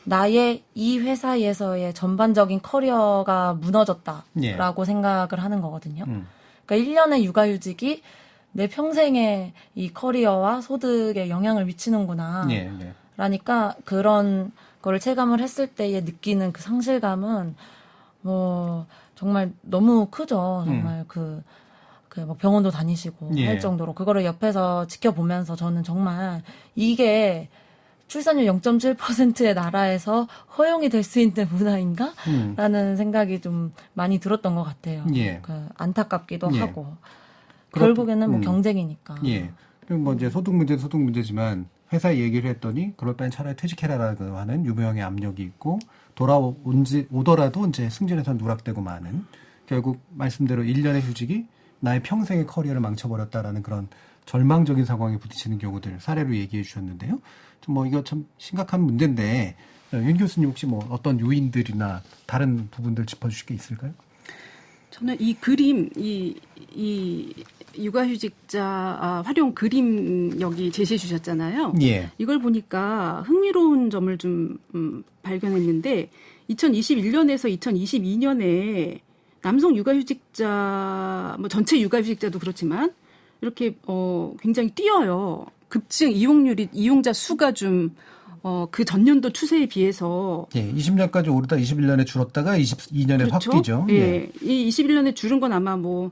나의 이 회사에서의 전반적인 커리어가 무너졌다라고 예. 생각을 하는 거거든요. 그러니까 1년의 육아휴직이 내 평생의 이 커리어와 소득에 영향을 미치는구나. 예. 예. 라니까 그런 거를 체감을 했을 때에 느끼는 그 상실감은 뭐 정말 너무 크죠. 정말 뭐 병원도 다니시고 예. 할 정도로 그거를 옆에서 지켜보면서 저는 정말 이게 출산율 0.7%의 나라에서 허용이 될 수 있는 문화인가? 라는 생각이 좀 많이 들었던 것 같아요. 예. 그 안타깝기도 예. 하고 결국에는 뭐 경쟁이니까. 예. 그리고 뭐 이제 소득 문제지만 회사에 얘기를 했더니 그럴 바엔 차라리 퇴직해라라고 하는 유명의 압력이 있고 오더라도 이제 승진에서 누락되고 마는 결국 말씀대로 1년의 휴직이 나의 평생의 커리어를 망쳐버렸다라는 그런 절망적인 상황에 부딪히는 경우들 사례로 얘기해 주셨는데요. 좀 뭐 이거 참 심각한 문제인데 윤 교수님 혹시 뭐 어떤 요인들이나 다른 부분들 짚어주실 게 있을까요? 저는 이 그림, 이 육아휴직자 활용 그림 여기 제시해 주셨잖아요. 예. 이걸 보니까 흥미로운 점을 좀 발견했는데 2021년에서 2022년에 남성 육아휴직자, 뭐 전체 육아휴직자도 그렇지만 이렇게 굉장히 뛰어요. 급증 이용자 수가 좀 그 전년도 추세에 비해서 예, 20년까지 오르다 21년에 줄었다가 22년에 확 그렇죠? 뛰죠. 예. 이 21년에 줄은 건 아마 뭐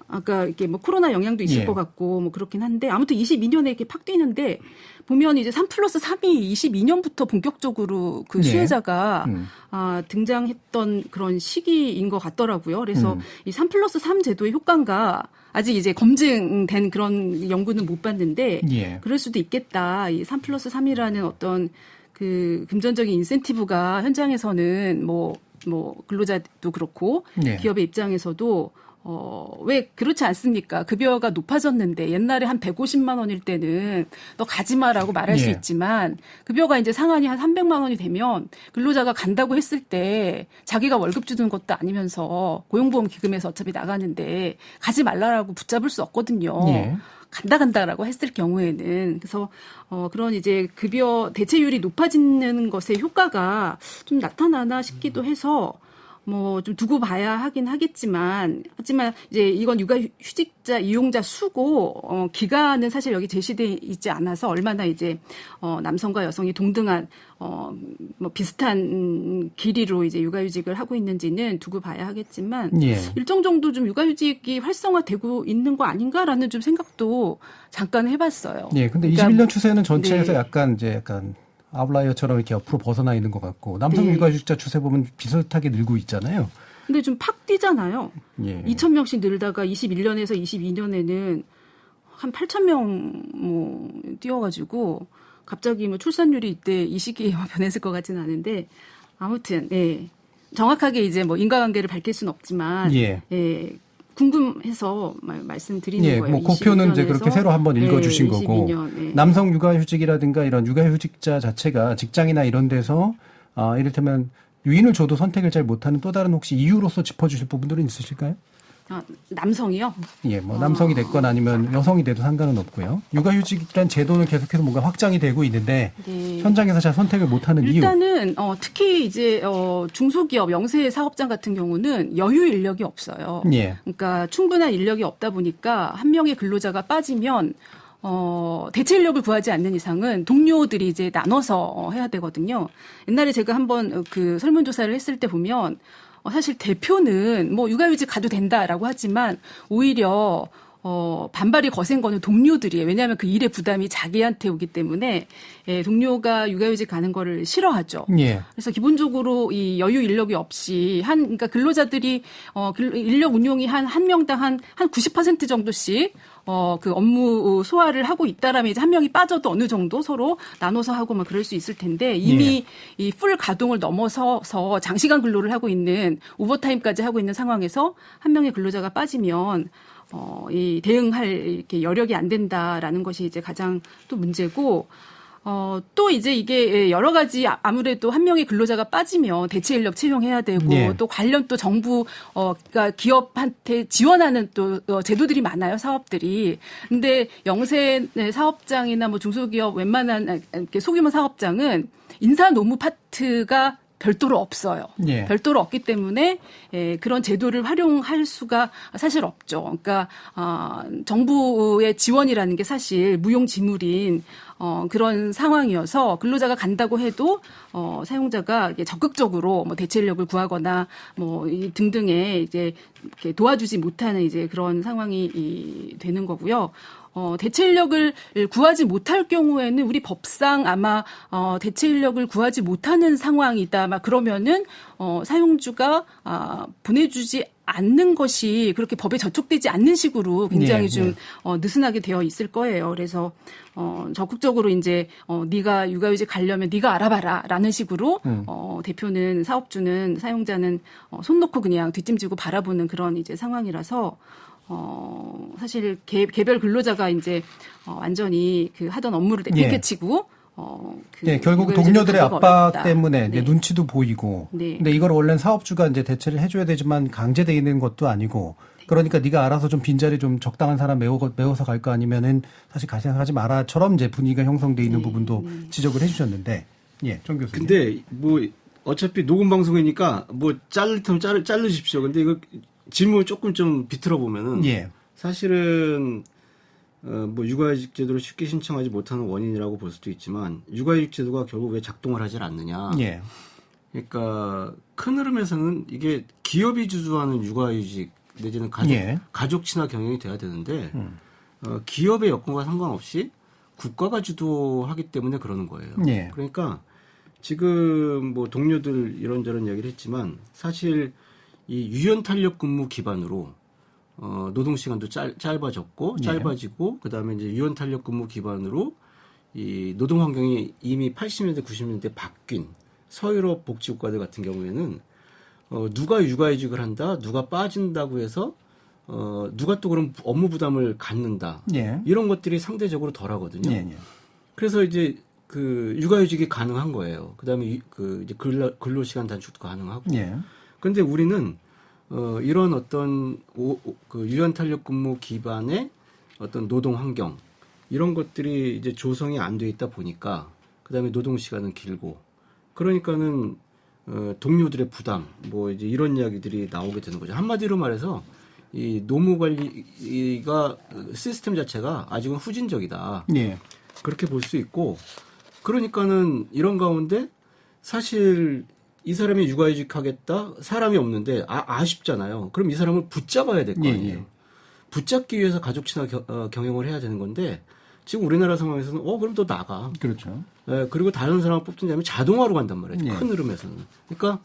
아까 이렇게 뭐 코로나 영향도 있을 예. 것 같고 뭐 그렇긴 한데 아무튼 22년에 이렇게 팍 뛰는데 보면 이제 3+3이 22년부터 본격적으로 그 예. 수혜자가 등장했던 그런 시기인 것 같더라고요. 그래서 이 3+3 제도의 효과가 아직 이제 검증된 그런 연구는 못 봤는데 예. 그럴 수도 있겠다. 이 3+3이라는 어떤 그 금전적인 인센티브가 현장에서는 뭐 근로자도 그렇고 예. 기업의 입장에서도 왜 그렇지 않습니까? 급여가 높아졌는데 옛날에 한 150만 원일 때는 너 가지 마라고 말할 수 예. 있지만 급여가 이제 상한이 한 300만 원이 되면 근로자가 간다고 했을 때 자기가 월급 주는 것도 아니면서 고용보험 기금에서 어차피 나가는데 가지 말라라고 붙잡을 수 없거든요. 예. 간다라고 했을 경우에는 그래서 그런 이제 급여 대체율이 높아지는 것의 효과가 좀 나타나나 싶기도 해서 뭐 좀 두고 봐야 하긴 하겠지만 하지만 이제 이건 육아휴직자 이용자 수고 기간은 사실 여기 제시돼 있지 않아서 얼마나 이제 남성과 여성이 동등한 뭐 비슷한 길이로 이제 육아휴직을 하고 있는지는 두고 봐야 하겠지만 예. 일정 정도 좀 육아휴직이 활성화되고 있는 거 아닌가라는 좀 생각도 잠깐 해봤어요. 예. 근데 그러니까 21년 추세는 전체에서 네. 약간 아웃라이어처럼 이렇게 옆으로 벗어나 있는 것 같고 남성 네. 육아휴직자 추세 보면 비슷하게 늘고 있잖아요. 근데 좀 팍 뛰잖아요. 예. 2,000명씩 늘다가 21년에서 22년에는 한 8,000명 뭐 뛰어가지고 갑자기 뭐 출산율이 이때 이 시기에 변했을 것 같지는 않은데 아무튼 예. 정확하게 이제 뭐 인과관계를 밝힐 수는 없지만 예. 예. 궁금해서 말씀드리는 예, 거예요. 뭐 고표는 이제 그렇게 새로 한번 읽어주신 거고 22년, 예. 남성 육아휴직이라든가 이런 육아휴직자 자체가 직장이나 이런 데서 이를테면 유인을 줘도 선택을 잘 못하는 또 다른 혹시 이유로서 짚어주실 부분들은 있으실까요? 남성이요? 예, 뭐 남성이 됐건 아니면 여성이 돼도 상관은 없고요. 육아휴직이란 제도는 계속해서 뭔가 확장이 되고 있는데 네. 현장에서 잘 선택을 못하는 이유. 일단은 특히 이제 중소기업 영세 사업장 같은 경우는 여유 인력이 없어요. 예. 그러니까 충분한 인력이 없다 보니까 한 명의 근로자가 빠지면 대체 인력을 구하지 않는 이상은 동료들이 이제 나눠서 해야 되거든요. 옛날에 제가 한번 그 설문조사를 했을 때 보면 사실 대표는 뭐 육아휴직 가도 된다라고 하지만 오히려 반발이 거센 거는 동료들이에요. 왜냐하면 그 일의 부담이 자기한테 오기 때문에 동료가 육아휴직 가는 거를 싫어하죠. 예. 그래서 기본적으로 이 여유 인력이 없이 그러니까 근로자들이 인력 운용이 한 명당 한 90% 정도씩 그 업무 소화를 하고 있다라면 이제 한 명이 빠져도 어느 정도 서로 나눠서 하고 막 그럴 수 있을 텐데 이미 이 풀 가동을 넘어서서 장시간 근로를 하고 있는 오버타임까지 하고 있는 상황에서 한 명의 근로자가 빠지면 이 대응할 이렇게 여력이 안 된다라는 것이 이제 가장 또 문제고 또 이제 이게 여러 가지 아무래도 한 명의 근로자가 빠지면 대체 인력 채용해야 되고 예. 또 관련 또 정부 그러니까 기업한테 지원하는 또 제도들이 많아요, 사업들이. 근데 영세 사업장이나 뭐 중소기업 웬만한 이렇게 소규모 사업장은 인사 노무 파트가 별도로 없어요. 예. 별도로 없기 때문에 그런 제도를 활용할 수가 사실 없죠. 그러니까 정부의 지원이라는 게 사실 무용지물인 그런 상황이어서 근로자가 간다고 해도 사용자가 적극적으로 뭐 대체 인력을 구하거나 뭐 등등의 이제 이렇게 도와주지 못하는 이제 그런 상황이 되는 거고요. 대체 인력을 구하지 못할 경우에는 우리 법상 아마 대체 인력을 구하지 못하는 상황이다. 막 그러면은 사용주가 보내주지 않는 것이 그렇게 법에 저촉되지 않는 식으로 굉장히 좀 느슨하게 되어 있을 거예요. 그래서 적극적으로 이제 네가 육아휴직 가려면 네가 알아봐라라는 식으로 대표는 사업주는 사용자는 손 놓고 그냥 뒷짐지고 바라보는 그런 이제 상황이라서. 사실 개별 근로자가 이제 완전히 그 하던 업무를 내팽개치고 결국 동료들의 압박 어렵다. 때문에 네. 눈치도 보이고. 네. 근데 이걸 원래는 사업주가 이제 대체를 해줘야 되지만 강제돼 있는 것도 아니고. 그러니까 네가 알아서 좀 빈자리 좀 적당한 사람 메워서 갈 거 아니면은 사실 갈 생각하지 마라처럼 이제 분위기가 형성돼 있는 부분도 지적을 해주셨는데. 예, 정 교수님. 근데 뭐 어차피 녹음 방송이니까 뭐 자를 테면 자르십시오. 근데 이거 질문을 조금 좀 비틀어 보면은 사실은 뭐 육아휴직 제도를 쉽게 신청하지 못하는 원인이라고 볼 수도 있지만 육아휴직 제도가 결국 왜 작동을 하질 않느냐. 예. 그러니까 큰 흐름에서는 이게 기업이 주도하는 육아휴직 내지는 가족 친화 경영이 돼야 되는데 기업의 여건과 상관없이 국가가 주도하기 때문에 그러는 거예요. 예. 그러니까 지금 뭐 동료들 이런저런 얘기를 했지만 사실 이 유연 탄력 근무 기반으로 노동 시간도 짧아지고 그다음에 이제 유연 탄력 근무 기반으로 이 노동 환경이 이미 80년대 90년대 바뀐 서유럽 복지 국가들 같은 경우에는 누가 육아휴직을 한다, 누가 빠진다고 해서 누가 또 그런 업무 부담을 갖는다. 이런 것들이 상대적으로 덜하거든요. 그래서 이제 그 육아휴직이 가능한 거예요. 그다음에 그 이제 근로 시간 단축도 가능하고. 그런데 우리는 이런 어떤 그 유연 탄력 근무 기반의 어떤 노동 환경 이런 것들이 이제 조성이 안 돼 있다 보니까 그다음에 노동 시간은 길고 그러니까는 동료들의 부담, 뭐 이제 이런 이야기들이 나오게 되는 거죠. 한마디로 말해서 이 노무 관리가 시스템 자체가 아직은 후진적이다. 예. 그렇게 볼 수 있고, 그러니까는 이런 가운데 사실 이 사람이 육아휴직 하겠다, 사람이 없는데 아쉽잖아요. 그럼 이 사람을 붙잡아야 될 거 아니에요. 예. 붙잡기 위해서 가족 친화 경영을 해야 되는 건데 지금 우리나라 상황에서는 그럼 또 나가. 그렇죠. 그리고 다른 사람을 뽑든지 자동화로 간단 말이에요. 예. 큰 흐름에서는. 그러니까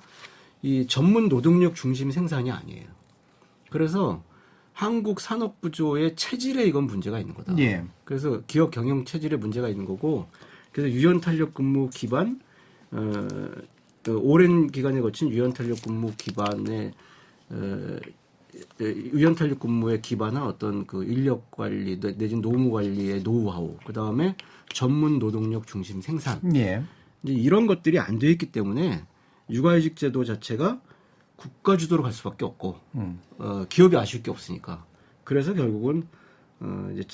이 전문 노동력 중심 생산이 아니에요. 그래서 한국 산업 구조의 체질에 이건 문제가 있는 거다. 예. 그래서 기업 경영 체질에 문제가 있는 거고, 그래서 유연 탄력 근무 기반 오랜 기간에 거친 유연 탄력 근무 기반의 유연 탄력 근무에 기반한 어떤 그 인력 관리 내지는 노무 관리의 노하우, 그 다음에 전문 노동력 중심 생산. 예. 이제 이런 것들이 안 돼 있기 때문에 육아휴직 제도 자체가 국가 주도로 갈 수밖에 없고, 기업이 아쉬울 게 없으니까. 그래서 결국은 이제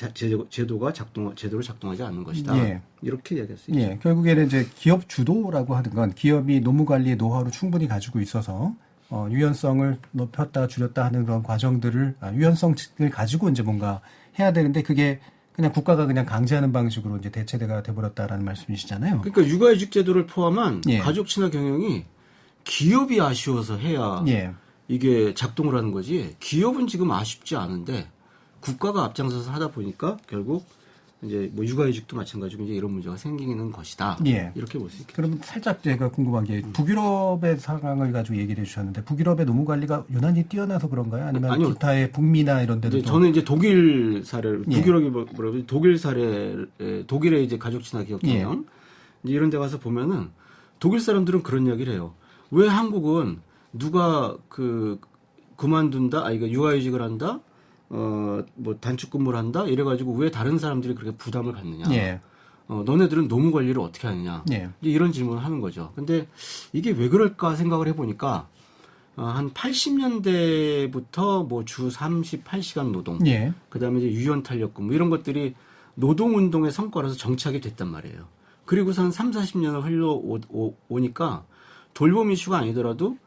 제도가 제대로 작동하지 않는 것이다. 예. 이렇게 이야기할 수 있죠. 예. 결국에는 이제 기업 주도라고 하는 건 기업이 노무 관리의 노하우를 충분히 가지고 있어서 유연성을 높였다 줄였다 하는 그런 과정들을 유연성을 가지고 이제 뭔가 해야 되는데 그게 그냥 국가가 그냥 강제하는 방식으로 이제 대체가 돼버렸다라는 말씀이시잖아요. 그러니까 육아휴직 제도를 포함한 예. 가족 친화 경영이 기업이 아쉬워서 해야 예. 이게 작동을 하는 거지. 기업은 지금 아쉽지 않은데 국가가 앞장서서 하다 보니까 결국 이제 뭐 육아휴직도 마찬가지고 이제 이런 문제가 생기는 것이다. 예. 이렇게 볼 수 있겠죠. 그러면 살짝 제가 궁금한 게 북유럽의 상황을 가지고 얘기를 해주셨는데 북유럽의 노무 관리가 유난히 뛰어나서 그런가요? 아니면 아니요. 기타의 북미나 이런 데도 이제 저는 이제 독일 사례를 예. 북유럽이 뭐라고 독일 사례 독일의 이제 가족 친화 기업 경영 이제 이런 데 가서 보면은 독일 사람들은 그런 이야기를 해요. 왜 한국은 누가 그만둔다, 이거 육아휴직을 한다, 뭐 단축 근무를 한다, 이래가지고 왜 다른 사람들이 그렇게 부담을 갖느냐? 예. 너네들은 노무 관리를 어떻게 하느냐? 예. 이제 이런 질문을 하는 거죠. 근데 이게 왜 그럴까 생각을 해보니까 한 80년대부터 뭐 주 38시간 노동, 예. 그다음에 이제 유연 탄력 근무 이런 것들이 노동 운동의 성과로서 정착이 됐단 말이에요. 그리고선 30-40년을 흘러오니까 돌봄 이슈가 아니더라도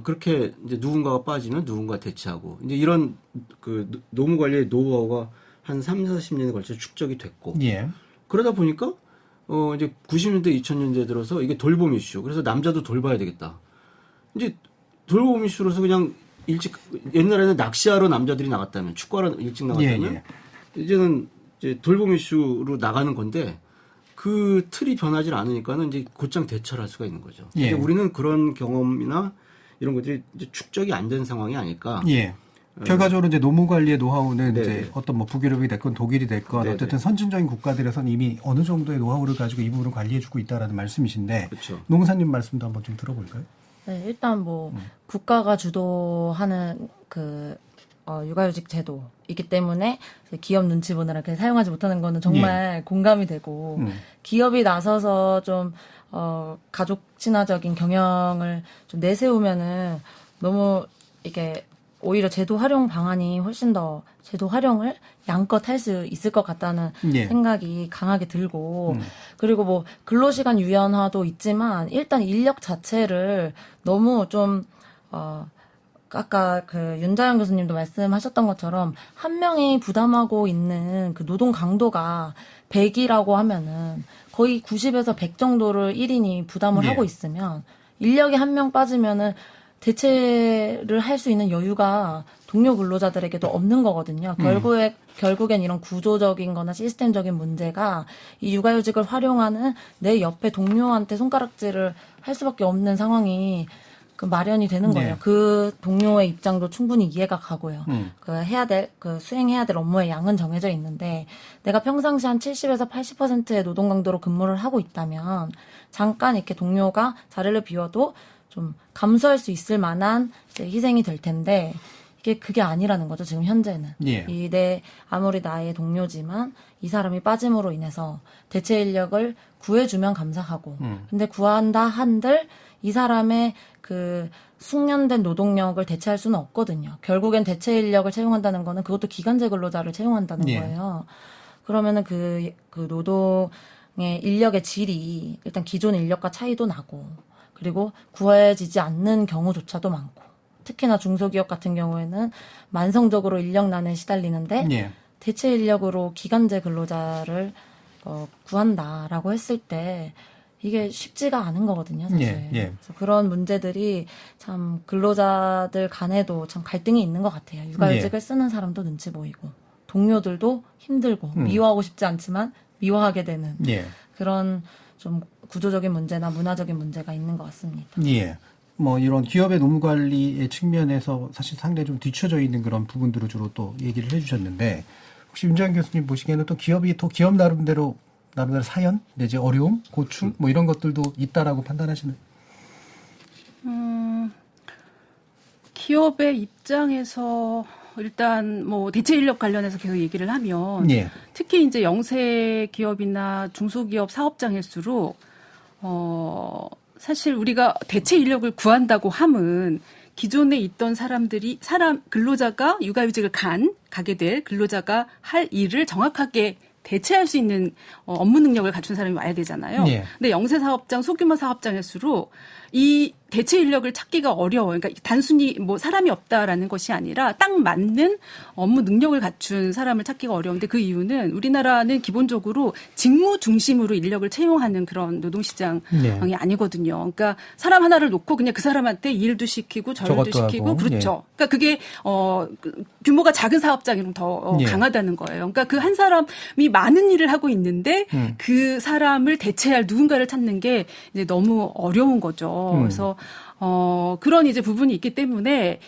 그렇게 이제 누군가가 빠지면 누군가 대체하고 이제 이런 그 노무 관리의 노하우가 한 30-40년에 걸쳐 축적이 됐고 예. 그러다 보니까 이제 90년대 2000년대 들어서 이게 돌봄 이슈. 그래서 남자도 돌봐야 되겠다. 이제 돌봄 이슈로서 그냥 일찍 옛날에는 낚시하러 남자들이 나갔다면 축구하러 일찍 나갔다면 예. 이제는 이제 돌봄 이슈로 나가는 건데 그 틀이 변하지 않으니까는 이제 곧장 대처를 할 수가 있는 거죠. 예. 근데 우리는 그런 경험이나 이런 것들이 이제 축적이 안 된 상황이 아닐까. 예. 결과적으로 이제 노무 관리의 노하우는 네네. 이제 어떤 뭐 북유럽이 됐건 독일이 됐건 네네. 어쨌든 선진적인 국가들에서는 이미 어느 정도의 노하우를 가지고 이 부분을 관리해주고 있다라는 말씀이신데 그렇죠. 노무사님 말씀도 한번 좀 들어볼까요? 네, 일단 뭐 국가가 주도하는 육아휴직 제도이기 때문에 기업 눈치 보느라 이렇게 사용하지 못하는 거는 정말 공감이 되고 기업이 나서서 좀 가족 친화적인 경영을 좀 내세우면은 너무 이게 오히려 제도 활용 방안이 훨씬 더 제도 활용을 양껏 할 수 있을 것 같다는 예. 생각이 강하게 들고 그리고 뭐 근로시간 유연화도 있지만 일단 인력 자체를 너무 좀 아까 윤자영 교수님도 말씀하셨던 것처럼 한 명이 부담하고 있는 그 노동 강도가 100이라고 하면은 거의 90에서 100 정도를 1인이 부담을 예. 하고 있으면 인력이 한 명 빠지면은 대체를 할 수 있는 여유가 동료 근로자들에게도 없는 거거든요. 결국엔 이런 구조적인 거나 시스템적인 문제가 이 육아휴직을 활용하는 내 옆에 동료한테 손가락질을 할 수밖에 없는 상황이 마련이 되는 거예요. 네. 그 동료의 입장도 충분히 이해가 가고요. 수행해야 될 업무의 양은 정해져 있는데 내가 평상시 한 70에서 80%의 노동 강도로 근무를 하고 있다면 잠깐 이렇게 동료가 자리를 비워도 좀 감수할 수 있을 만한 이제 희생이 될 텐데 그게 아니라는 거죠. 지금 현재는. 예. 아무리 나의 동료지만 이 사람이 빠짐으로 인해서 대체 인력을 구해주면 감사하고 근데 구한다 한들 이 사람의 그 숙련된 노동력을 대체할 수는 없거든요. 결국엔 대체 인력을 채용한다는 거는 그것도 기간제 근로자를 채용한다는 예. 거예요. 그러면은 그 노동의 인력의 질이 일단 기존 인력과 차이도 나고 그리고 구해지지 않는 경우조차도 많고, 특히나 중소기업 같은 경우에는 만성적으로 인력난에 시달리는데 예. 대체 인력으로 기간제 근로자를 구한다라고 했을 때 이게 쉽지가 않은 거거든요, 사실. 예, 예. 그래서 그런 문제들이 참 근로자들 간에도 참 갈등이 있는 것 같아요. 육아휴직을 쓰는 사람도 눈치 보이고, 동료들도 힘들고, 미워하고 싶지 않지만 미워하게 되는 예. 그런 좀 구조적인 문제나 문화적인 문제가 있는 것 같습니다. 예. 뭐 이런 기업의 노무 관리의 측면에서 사실 상당히 좀 뒤처져 있는 그런 부분들을 주로 또 얘기를 해주셨는데, 혹시 윤재환 교수님 보시기에는 또 기업이 또 기업 나름대로 사연 내지 어려움, 고충 뭐 이런 것들도 있다라고 판단하시는? 기업의 입장에서 일단 뭐 대체 인력 관련해서 계속 얘기를 하면 예. 특히 이제 영세 기업이나 중소기업 사업장일수록 사실 우리가 대체 인력을 구한다고 함은 기존에 있던 근로자가 육아휴직을 가게 될 근로자가 할 일을 정확하게 대체할 수 있는 업무 능력을 갖춘 사람이 와야 되잖아요. 예. 근데 영세 사업장, 소규모 사업장일수록 이 대체 인력을 찾기가 어려워요. 그러니까 단순히 뭐 사람이 없다라는 것이 아니라 딱 맞는 업무 능력을 갖춘 사람을 찾기가 어려운데 그 이유는 우리나라는 기본적으로 직무 중심으로 인력을 채용하는 그런 노동시장이 네. 아니거든요. 그러니까 사람 하나를 놓고 그냥 그 사람한테 이 일도 시키고 저 일도 저것도 시키고 하고. 그렇죠. 그러니까 그게 규모가 작은 사업장이면 더 예. 강하다는 거예요. 그러니까 그 한 사람이 많은 일을 하고 있는데 그 사람을 대체할 누군가를 찾는 게 이제 너무 어려운 거죠. 그래서 그런 이제 부분이 있기 때문에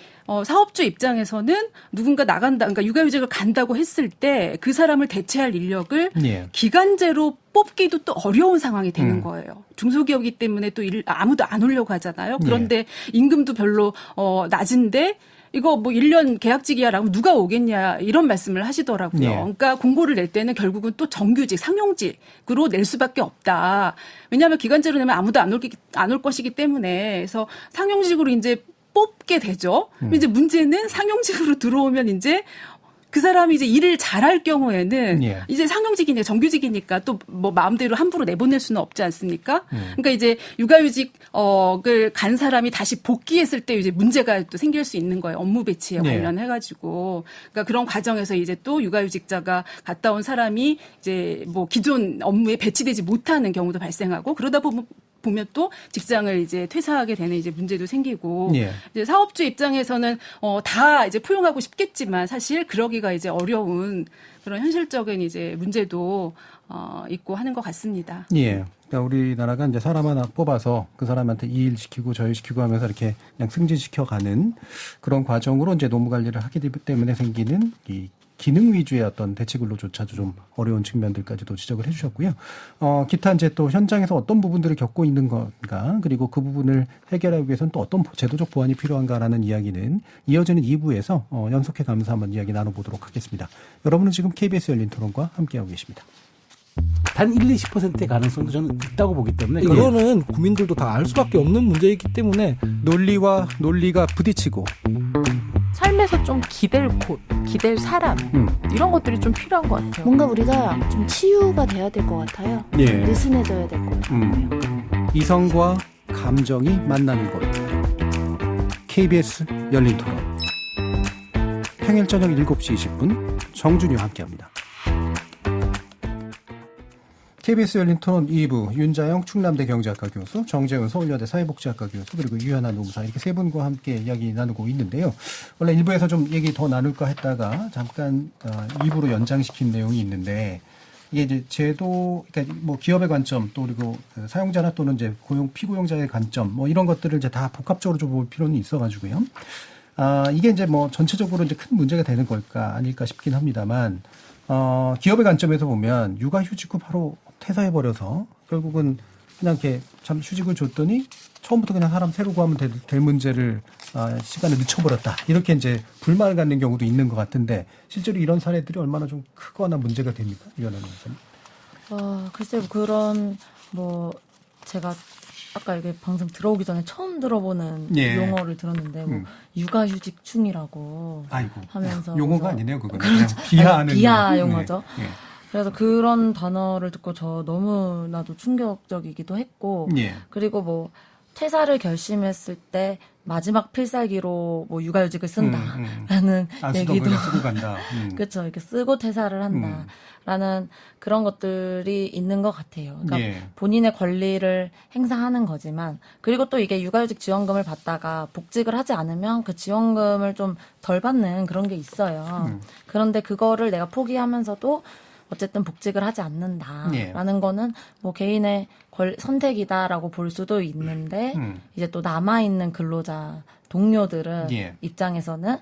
사업주 입장에서는 누군가 나간다, 그러니까 육아휴직을 간다고 했을 때 그 사람을 대체할 인력을 예. 기간제로 뽑기도 또 어려운 상황이 되는 거예요. 중소기업이기 때문에 또 아무도 안 오려고 하잖아요. 그런데 임금도 별로 낮은데 이거 뭐 1년 계약직이야라고 누가 오겠냐 이런 말씀을 하시더라고요. 네. 그러니까 공고를 낼 때는 결국은 또 정규직, 상용직으로 낼 수밖에 없다. 왜냐하면 기간제로 내면 아무도 안 올 것이기 때문에 그래서 상용직으로 이제 뽑게 되죠. 이제 문제는 상용직으로 들어오면 이제 그 사람이 이제 일을 잘할 경우에는 예. 이제 상용직이니까 정규직이니까 또 뭐 마음대로 함부로 내보낼 수는 없지 않습니까? 그러니까 이제 육아휴직을 간 사람이 다시 복귀했을 때 이제 문제가 또 생길 수 있는 거예요. 업무 배치에 네. 관련해가지고. 그러니까 그런 과정에서 이제 또 육아휴직자가 갔다 온 사람이 이제 뭐 기존 업무에 배치되지 못하는 경우도 발생하고 그러다 보면 또 직장을 이제 퇴사하게 되는 이제 문제도 생기고 예. 이제 사업주 입장에서는 다 이제 포용하고 싶겠지만 사실 그러기가 이제 어려운 그런 현실적인 이제 문제도 있고 하는 것 같습니다. 예. 그러니까 우리나라가 이제 사람 하나 뽑아서 그 사람한테 이 일 시키고 저 일 시키고 하면서 이렇게 그냥 승진시켜 가는 그런 과정으로 이제 노무 관리를 하기 때문에 생기는 이 기능 위주의 어떤 대체 근로조차도 좀 어려운 측면들까지도 지적을 해주셨고요. 기타 이제 또 현장에서 어떤 부분들을 겪고 있는 건가, 그리고 그 부분을 해결하기 위해서는 또 어떤 제도적 보완이 필요한가라는 이야기는 이어지는 2부에서 연속해 가면서 한번 이야기 나눠보도록 하겠습니다. 여러분은 지금 KBS 열린 토론과 함께하고 계십니다. 단 1, 20%의 가능성도 저는 있다고 보기 때문에 이거는 국민들도 다 알 수밖에 없는 문제이기 때문에 논리가 부딪히고 삶에서 좀 기댈 곳, 기댈 사람 이런 것들이 좀 필요한 것 같아요. 뭔가 우리가 좀 치유가 돼야 될 것 같아요. 예. 느슨해져야 될 것 같아요. 이성과 감정이 만나는 곳 KBS 열린 토론 평일 저녁 7시 20분 정준이와 함께합니다. KBS 열린 토론 2부 윤자영 충남대 경제학과 교수, 정재훈 서울여대 사회복지학과 교수, 그리고 유현아 노무사 이렇게 세 분과 함께 이야기 나누고 있는데요. 원래 1부에서 좀 얘기 더 나눌까 했다가 잠깐 2부로 연장시킨 내용이 있는데 이게 이제 제도, 그러니까 뭐 기업의 관점 또 그리고 사용자나 또는 이제 피고용자의 관점 뭐 이런 것들을 이제 다 복합적으로 좀 볼 필요는 있어가지고요. 이게 이제 뭐 전체적으로 이제 큰 문제가 되는 걸까 아닐까 싶긴 합니다만 기업의 관점에서 보면 육아휴직 후 바로 퇴사해버려서 결국은 그냥 이렇게 참 휴직을 줬더니 처음부터 그냥 사람 새로 구하면 될 문제를 시간을 늦춰버렸다. 이렇게 이제 불만을 갖는 경우도 있는 것 같은데 실제로 이런 사례들이 얼마나 좀 크거나 문제가 됩니까? 이거는. 글쎄요, 그런 제가 아까 이게 방송 들어오기 전에 처음 들어보는 예. 용어를 들었는데 육아휴직 중이라고 아이고, 하면서 용어가 아니네요, 그거는. 그냥 비하하는 비하 용어죠. 네. 그래서 그런 단어를 듣고 저 너무나도 충격적이기도 했고 예. 그리고 퇴사를 결심했을 때 마지막 필살기로 뭐 육아휴직을 쓴다라는 안 쓰던 얘기도 그냥 쓰고 간다. 그렇죠. 이렇게 쓰고 퇴사를 한다라는 그런 것들이 있는 것 같아요. 그러니까 예. 본인의 권리를 행사하는 거지만 그리고 또 이게 육아휴직 지원금을 받다가 복직을 하지 않으면 그 지원금을 좀 덜 받는 그런 게 있어요. 그런데 그거를 내가 포기하면서도 어쨌든 복직을 하지 않는다라는 예. 거는 뭐 개인의 선택이다라고 볼 수도 있는데 이제 또 남아있는 근로자 동료들은 예. 입장에서는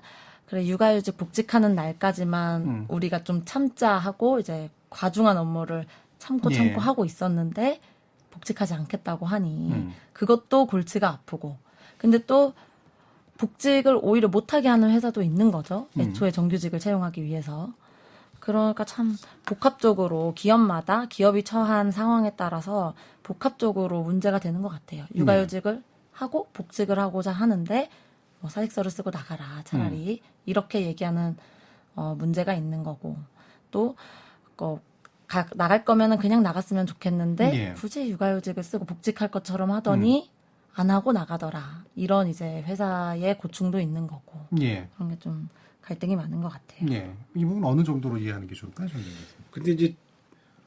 그래 육아휴직 복직하는 날까지만 우리가 좀 참자 하고 이제 과중한 업무를 참고 예. 하고 있었는데 복직하지 않겠다고 하니 그것도 골치가 아프고 근데 또 복직을 오히려 못하게 하는 회사도 있는 거죠. 애초에 정규직을 채용하기 위해서. 그러니까 참 복합적으로 기업마다 기업이 처한 상황에 따라서 복합적으로 문제가 되는 것 같아요. 육아휴직을 하고 복직을 하고자 하는데 뭐 사직서를 쓰고 나가라 차라리 이렇게 얘기하는 문제가 있는 거고 또 나갈 거면은 그냥 나갔으면 좋겠는데 예. 굳이 육아휴직을 쓰고 복직할 것처럼 하더니 안 하고 나가더라 이런 이제 회사의 고충도 있는 거고 예. 그런 게 좀 갈등이 많은 것 같아요. 예. 이 부분 어느 정도로 이해하는 게 좋을까요, 선생님? 근데 이제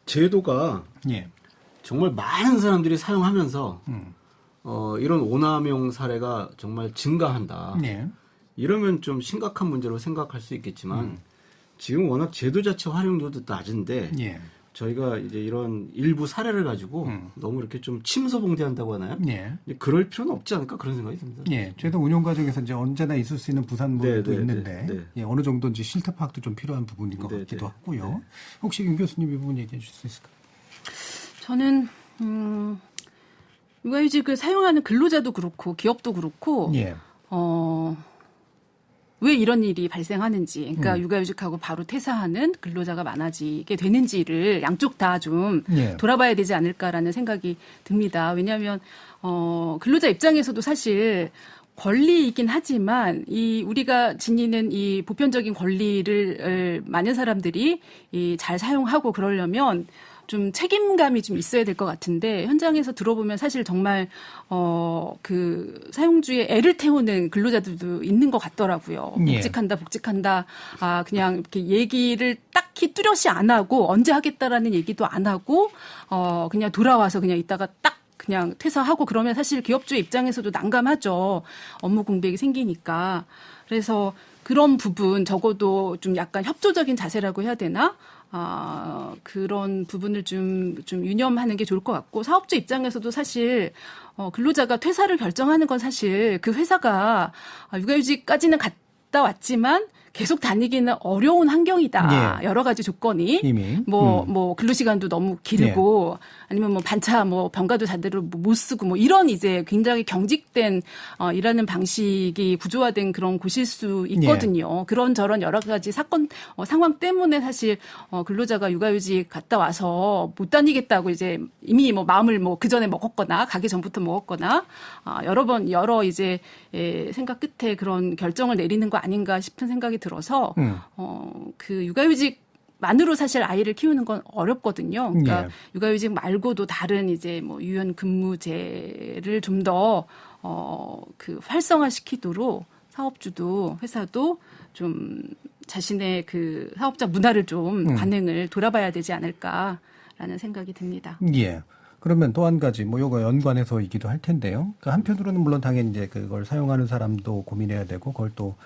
제도가 예. 정말 많은 사람들이 사용하면서 이런 오남용 사례가 정말 증가한다. 예. 이러면 좀 심각한 문제로 생각할 수 있겠지만 지금 워낙 제도 자체 활용도도 낮은데 예. 저희가 이제 이런 일부 사례를 가지고 너무 이렇게 좀 침소봉대한다고 하나요? 예. 그럴 필요는 없지 않을까 그런 생각이 듭니다. 예. 제도 운영 과정에서 이제 언제나 있을 수 있는 부산물도 네, 네, 있는데 네, 네. 예, 어느 정도인지 실태 파악도 좀 필요한 부분인 것 네, 같기도 네, 하고요. 네. 혹시 윤 교수님 이 부분 얘기해 주실 수 있을까요? 저는 육아휴직을 사용하는 근로자도 그렇고 기업도 그렇고 예. 왜 이런 일이 발생하는지, 그러니까 육아휴직하고 바로 퇴사하는 근로자가 많아지게 되는지를 양쪽 다 좀 예. 돌아봐야 되지 않을까라는 생각이 듭니다. 왜냐하면 근로자 입장에서도 사실 권리이긴 하지만 이 우리가 지니는 이 보편적인 권리를 많은 사람들이 잘 사용하고 그러려면 좀 책임감이 좀 있어야 될 것 같은데 현장에서 들어보면 사실 정말 그 사용주의 애를 태우는 근로자들도 있는 것 같더라고요. 예. 복직한다. 그냥 이렇게 얘기를 딱히 뚜렷이 안 하고 언제 하겠다라는 얘기도 안 하고 그냥 돌아와서 그냥 이따가 딱 그냥 퇴사하고 그러면 사실 기업주의 입장에서도 난감하죠. 업무 공백이 생기니까. 그래서 그런 부분 적어도 좀 약간 협조적인 자세라고 해야 되나? 그런 부분을 좀 유념하는 게 좋을 것 같고 사업주 입장에서도 사실 근로자가 퇴사를 결정하는 건 사실 그 회사가 육아휴직까지는 갔다 왔지만 계속 다니기는 어려운 환경이다. 예. 여러 가지 조건이 이미. 뭐 근로시간도 너무 길고 아니면 뭐 반차 뭐 병가도 제대로 못 쓰고 뭐 이런 이제 굉장히 경직된 일하는 방식이 구조화된 그런 곳일 수 있거든요. 그런저런 여러 가지 사건 상황 때문에 사실 근로자가 육아휴직 갔다 와서 못 다니겠다고 이제 이미 뭐 마음을 뭐 그 전에 먹었거나 가기 전부터 먹었거나 여러 이제 생각 끝에 그런 결정을 내리는 거 아닌가 싶은 생각이 들어서 그 육아휴직만으로 사실 아이를 키우는 건 어렵거든요. 그러니까 육아휴직 말고도 다른 이제 뭐 유연 근무제를 좀 더 그 활성화시키도록 사업주도 회사도 좀 자신의 그 사업자 문화를 좀 관행을 돌아봐야 되지 않을까라는 생각이 듭니다. 예. 그러면 또 한 가지, 뭐, 요거 연관해서이기도 할 텐데요. 그러니까 한편으로는 물론 당연히 이제 그걸 사용하는 사람도 고민해야 되고, 그걸 또,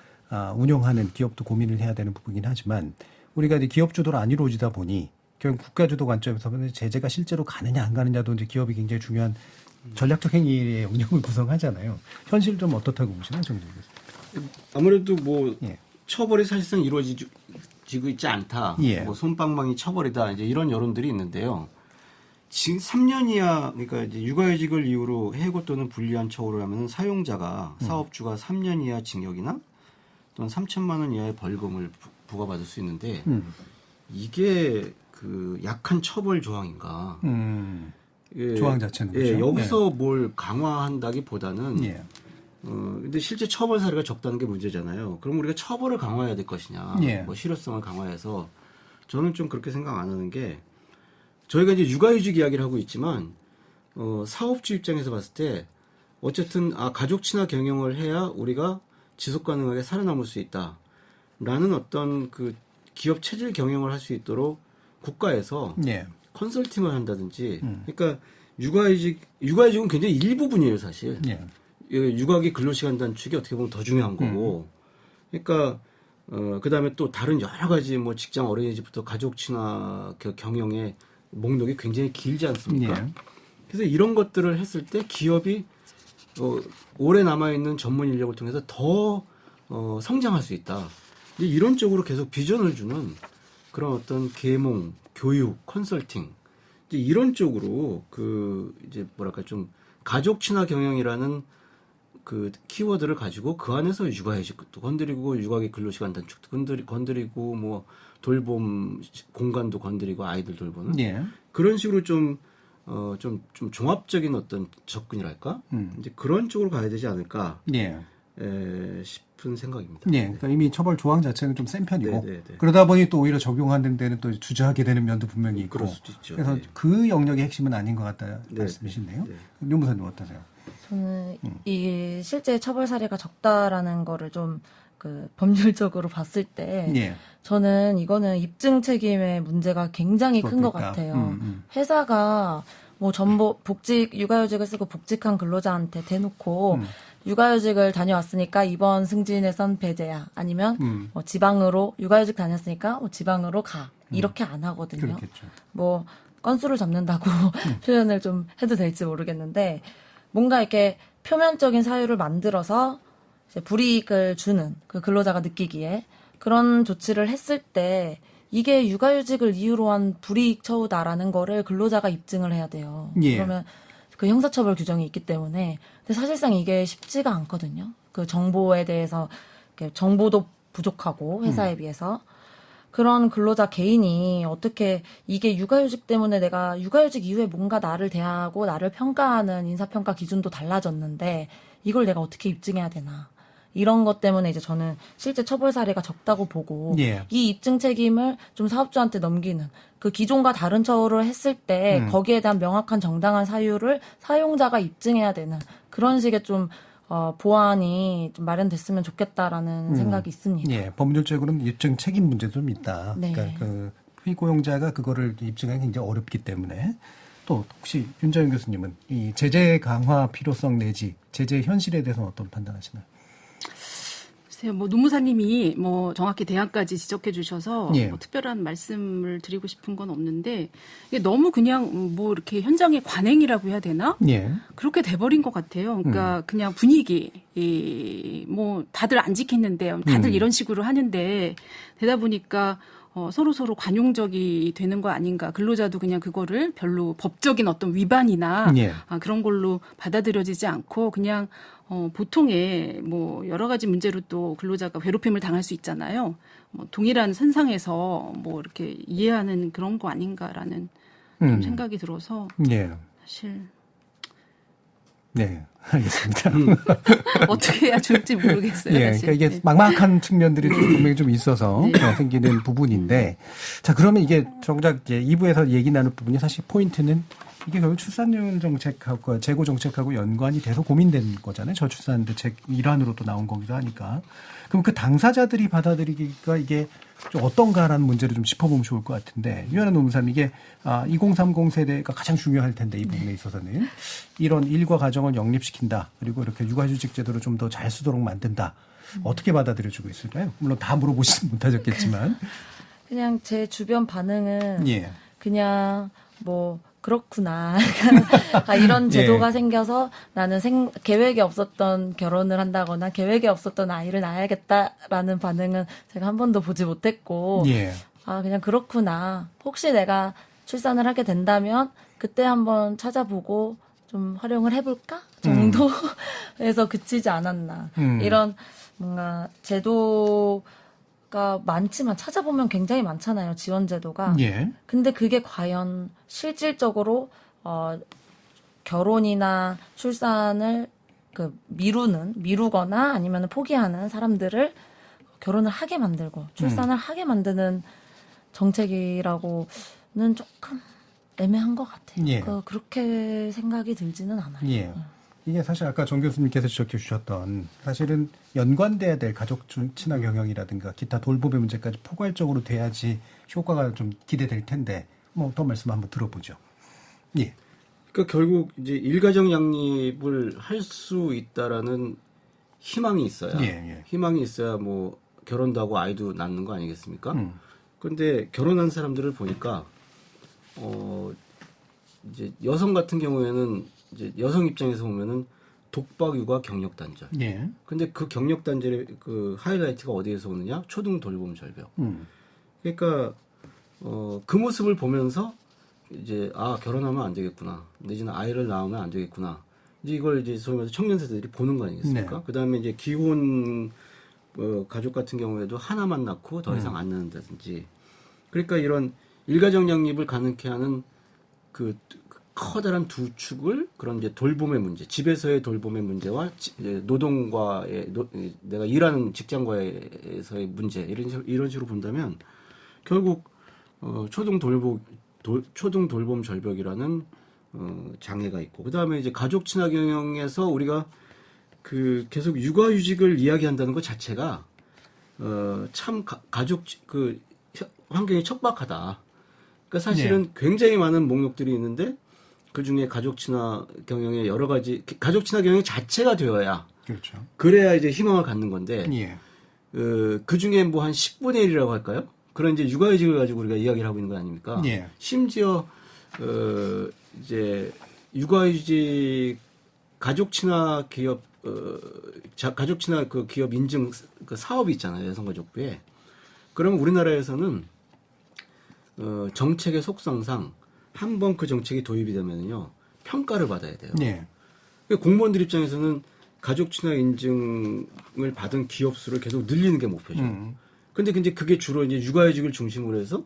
운영하는 기업도 고민을 해야 되는 부분이긴 하지만, 우리가 이제 기업 주도로 안 이루어지다 보니, 결국 국가 주도 관점에서 보면 제재가 실제로 가느냐 안 가느냐도 이제 기업이 굉장히 중요한 전략적 행위의 운영을 구성하잖아요. 현실 좀 어떻다고 보시나요, 정준 교수님? 아무래도 뭐, 처벌이 사실상 이루어지고 있지 않다. 예. 뭐 솜방망이 처벌이다. 이제 이런 여론들이 있는데요. 지금 3년 이하, 그러니까 이제 육아휴직을 이유로 해고 또는 불리한 처우를 하면 사용자가 사업주가 3년 이하 징역이나 또는 3천만 원 이하의 벌금을 부과받을 수 있는데 이게 그 약한 처벌 조항인가? 조항 자체는 예, 그렇죠. 여기서 뭘 강화한다기보다는 예. 근데 실제 처벌 사례가 적다는 게 문제잖아요. 그럼 우리가 처벌을 강화해야 될 것이냐? 예. 뭐 실효성을 강화해서 저는 좀 그렇게 생각 안 하는 게 저희가 이제 육아휴직 이야기를 하고 있지만 사업주 입장에서 봤을 때 어쨌든 가족 친화 경영을 해야 우리가 지속 가능하게 살아남을 수 있다라는 어떤 그 기업 체질 경영을 할 수 있도록 국가에서 예. 컨설팅을 한다든지, 그러니까 육아휴직은 굉장히 일부분이에요, 사실. 예. 육아기 근로시간 단축이 어떻게 보면 더 중요한 거고, 그러니까 그다음에 또 다른 여러 가지 뭐 직장 어린이집부터 가족 친화 경영의 목록이 굉장히 길지 않습니까? 예. 그래서 이런 것들을 했을 때 기업이 오래 남아있는 전문 인력을 통해서 더 성장할 수 있다. 이제 이런 쪽으로 계속 비전을 주는 그런 어떤 계몽, 교육, 컨설팅, 이제 이런 쪽으로 이제 뭐랄까 좀 가족 친화 경영이라는 그 키워드를 가지고 그 안에서 육아휴직도 건드리고 육아기 근로시간 단축도 건드리고 뭐 돌봄 공간도 건드리고 아이들 돌보는 예. 그런 식으로 좀 종합적인 어떤 접근이랄까 이제 그런 쪽으로 가야 되지 않을까 예. 싶은 생각입니다. 예. 그러니까 이미 처벌 조항 자체는 좀 센 편이고 네. 그러다 보니 또 오히려 적용하는 데는 또 주저하게 되는 면도 분명히 있고 그럴 수도 있죠. 그래서 네. 그 영역의 핵심은 아닌 것 같다 네. 말씀이시네요. 네. 윤무사님 어떠세요? 저는 이 실제 처벌 사례가 적다라는 거를 좀 그 법률적으로 봤을 때 예. 저는 이거는 입증 책임의 문제가 굉장히 큰 것 그렇겠다. 같아요. 회사가 뭐 전부 육아휴직을 쓰고 복직한 근로자한테 대놓고 육아휴직을 다녀왔으니까 이번 승진에선 배제야. 아니면 뭐 지방으로 육아휴직 다녔으니까 뭐 지방으로 가. 이렇게 안 하거든요. 그렇겠죠. 뭐 건수를 잡는다고 표현을 좀 해도 될지 모르겠는데 뭔가 이렇게 표면적인 사유를 만들어서 이제 불이익을 주는 그 근로자가 느끼기에 그런 조치를 했을 때 이게 육아휴직을 이유로 한 불이익 처우다라는 거를 근로자가 입증을 해야 돼요. 예. 그러면 그 형사처벌 규정이 있기 때문에 근데 사실상 이게 쉽지가 않거든요. 그 정보에 대해서 이렇게 정보도 부족하고 회사에 비해서 그런 근로자 개인이 어떻게 이게 육아휴직 때문에 내가 육아휴직 이후에 뭔가 나를 대하고 나를 평가하는 인사평가 기준도 달라졌는데 이걸 내가 어떻게 입증해야 되나. 이런 것 때문에 이제 저는 실제 처벌 사례가 적다고 보고 예. 이 입증 책임을 좀 사업주한테 넘기는 그 기존과 다른 처우를 했을 때 거기에 대한 명확한 정당한 사유를 사용자가 입증해야 되는 그런 식의 좀 보완이 좀 마련됐으면 좋겠다라는 생각이 있습니다. 예. 법률적으로는 입증 책임 문제도 좀 있다. 네. 그러니까 그 피고용자가 그거를 입증하기 굉장히 어렵기 때문에 또 혹시 윤자윤 교수님은 이 제재 강화 필요성 내지 제재 현실에 대해서는 어떤 판단하시나요? 글쎄요, 뭐 노무사님이 뭐 정확히 대안까지 지적해 주셔서 예. 뭐 특별한 말씀을 드리고 싶은 건 없는데 이게 너무 그냥 뭐 이렇게 현장의 관행이라고 해야 되나? 예. 그렇게 돼버린 것 같아요. 그러니까 그냥 분위기, 뭐 다들 안 지키는데 다들 이런 식으로 하는데 되다 보니까 서로 관용적이 되는 거 아닌가. 근로자도 그냥 그거를 별로 법적인 어떤 위반이나 예. 그런 걸로 받아들여지지 않고 그냥 보통의 뭐 여러 가지 문제로 또 근로자가 괴롭힘을 당할 수 있잖아요. 뭐 동일한 선상에서 뭐 이렇게 이해하는 그런 거 아닌가라는 좀 생각이 들어서 예. 사실 네. 알겠습니다. 어떻게 해야 좋을지 모르겠어요. 예, 사실. 그러니까 이게 네. 막막한 측면들이 좀 분명히 좀 있어서 네. 생기는 부분인데, 자 그러면 이게 정작 이제 2부에서 얘기 나눌 부분이 사실 포인트는 이게 결국 출산율 정책하고 재고 정책하고 연관이 돼서 고민된 거잖아요. 저출산 대책 일환으로 또 나온 거기도 하니까. 그럼 그 당사자들이 받아들이기가 이게 좀 어떤가라는 문제를 좀 짚어보면 좋을 것 같은데, 유한한 노무사님 이게 2030 세대가 가장 중요할 텐데 이 부분에 있어서는 이런 일과 가정을 영립시킨다, 그리고 이렇게 육아휴직 제도를 좀 더 잘 쓰도록 만든다. 어떻게 받아들여주고 있을까요? 물론 다 물어보시지 못하셨겠지만. 그냥 제 주변 반응은 예. 그냥 뭐 그렇구나. 이런 제도가 생겨서 나는 계획이 없었던 결혼을 한다거나 계획이 없었던 아이를 낳아야겠다라는 반응은 제가 한 번도 보지 못했고 예. 그냥 그렇구나. 혹시 내가 출산을 하게 된다면 그때 한번 찾아보고 좀 활용을 해볼까? 정도에서 그치지 않았나. 이런 뭔가 제도가 많지만 찾아보면 굉장히 많잖아요. 지원 제도가. 예. 근데 그게 과연 실질적으로 결혼이나 출산을 미루거나 아니면 포기하는 사람들을 결혼을 하게 만들고 출산을 하게 만드는 정책이라고는 조금 애매한 것 같아요. 예. 그렇게 생각이 들지는 않아요. 예. 이게 사실 아까 정 교수님께서 지적해 주셨던 사실은 연관돼야 될 가족 친화 경영이라든가 기타 돌봄의 문제까지 포괄적으로 돼야지 효과가 좀 기대될 텐데 뭐 더 말씀 한번 들어보죠. 예. 그러니까 결국 이제 일가정 양립을 할 수 있다라는 희망이 있어야 희망이 있어야 뭐 결혼도 하고 아이도 낳는 거 아니겠습니까? 그런데 결혼한 사람들을 보니까 이제 여성 같은 경우에는 이제 여성 입장에서 보면은 독박 육아 경력 단절. 예. 근데 그 경력 단절의 그 하이라이트가 어디에서 오느냐? 초등 돌봄 절벽. 그러니까 그 모습을 보면서 이제 결혼하면 안 되겠구나. 내지는 아이를 낳으면 안 되겠구나. 이제 이걸 이제 소위 말해서 청년 세대들이 보는 거 아니겠습니까? 네. 그다음에 이제 기혼 가족 같은 경우에도 하나만 낳고 더 이상 안 낳는다든지. 그러니까 이런 일가정 양립을 가능케 하는 그 커다란 두 축을 그런 이제 돌봄의 문제, 집에서의 돌봄의 문제와 노동과의 내가 일하는 직장과에서의 문제 이런 식으로 본다면 결국 초등 돌봄 절벽이라는 장애가 있고 그다음에 이제 가족 친화 경영에서 우리가 그 계속 육아휴직을 이야기한다는 것 자체가 참 가족 그 환경이 척박하다. 그러니까 사실은 굉장히 많은 목록들이 있는데 그 중에 가족 친화 경영의 여러 가지 가족 친화 경영 자체가 되어야 그렇죠. 그래야 이제 희망을 갖는 건데 그 중에 뭐 한 10분의 1이라고 할까요? 그런 이제 육아휴직을 가지고 우리가 이야기를 하고 있는 거 아닙니까? 심지어 이제 육아휴직 가족 친화 기업 가족 친화 그 기업 인증 그 사업이 있잖아요, 여성가족부에. 그러면 우리나라에서는 정책의 속성상 한 번 그 정책이 도입이 되면요 평가를 받아야 돼요. 그러니까 공무원들 입장에서는 가족 친화 인증을 받은 기업 수를 계속 늘리는 게 목표죠. 근데 그게 주로 이제 육아휴직을 중심으로 해서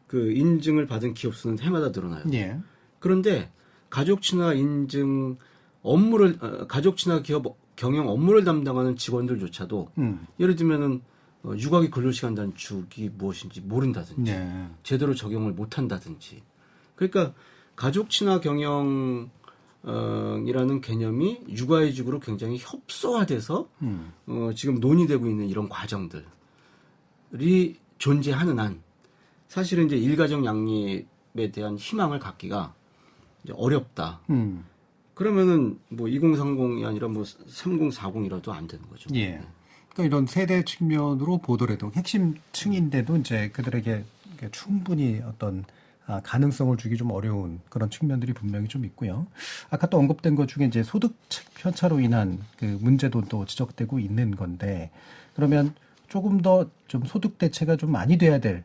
그 인증을 받은 기업 수는 해마다 늘어나요. 그런데 가족 친화 인증 업무를 가족 친화 기업 경영 업무를 담당하는 직원들조차도 예를 들면은 육아기 근로시간 단축이 무엇인지 모른다든지 제대로 적용을 못한다든지 그러니까 가족 친화 경영이라는 개념이 육아휴직으로 굉장히 협소화돼서 지금 논의되고 있는 이런 과정들이 존재하는 한 사실은 이제 일가정 양립에 대한 희망을 갖기가 이제 어렵다. 그러면은 뭐 2030이 아니라 뭐 3040이라도 안 되는 거죠. 그러니까 이런 세대 측면으로 보더라도 핵심 층인데도 이제 그들에게 충분히 어떤 가능성을 주기 좀 어려운 그런 측면들이 분명히 좀 있고요. 아까 또 언급된 것 중에 이제 소득 편차로 인한 그 문제도 또 지적되고 있는 건데 그러면 조금 더 좀 소득 대체가 좀 많이 돼야 될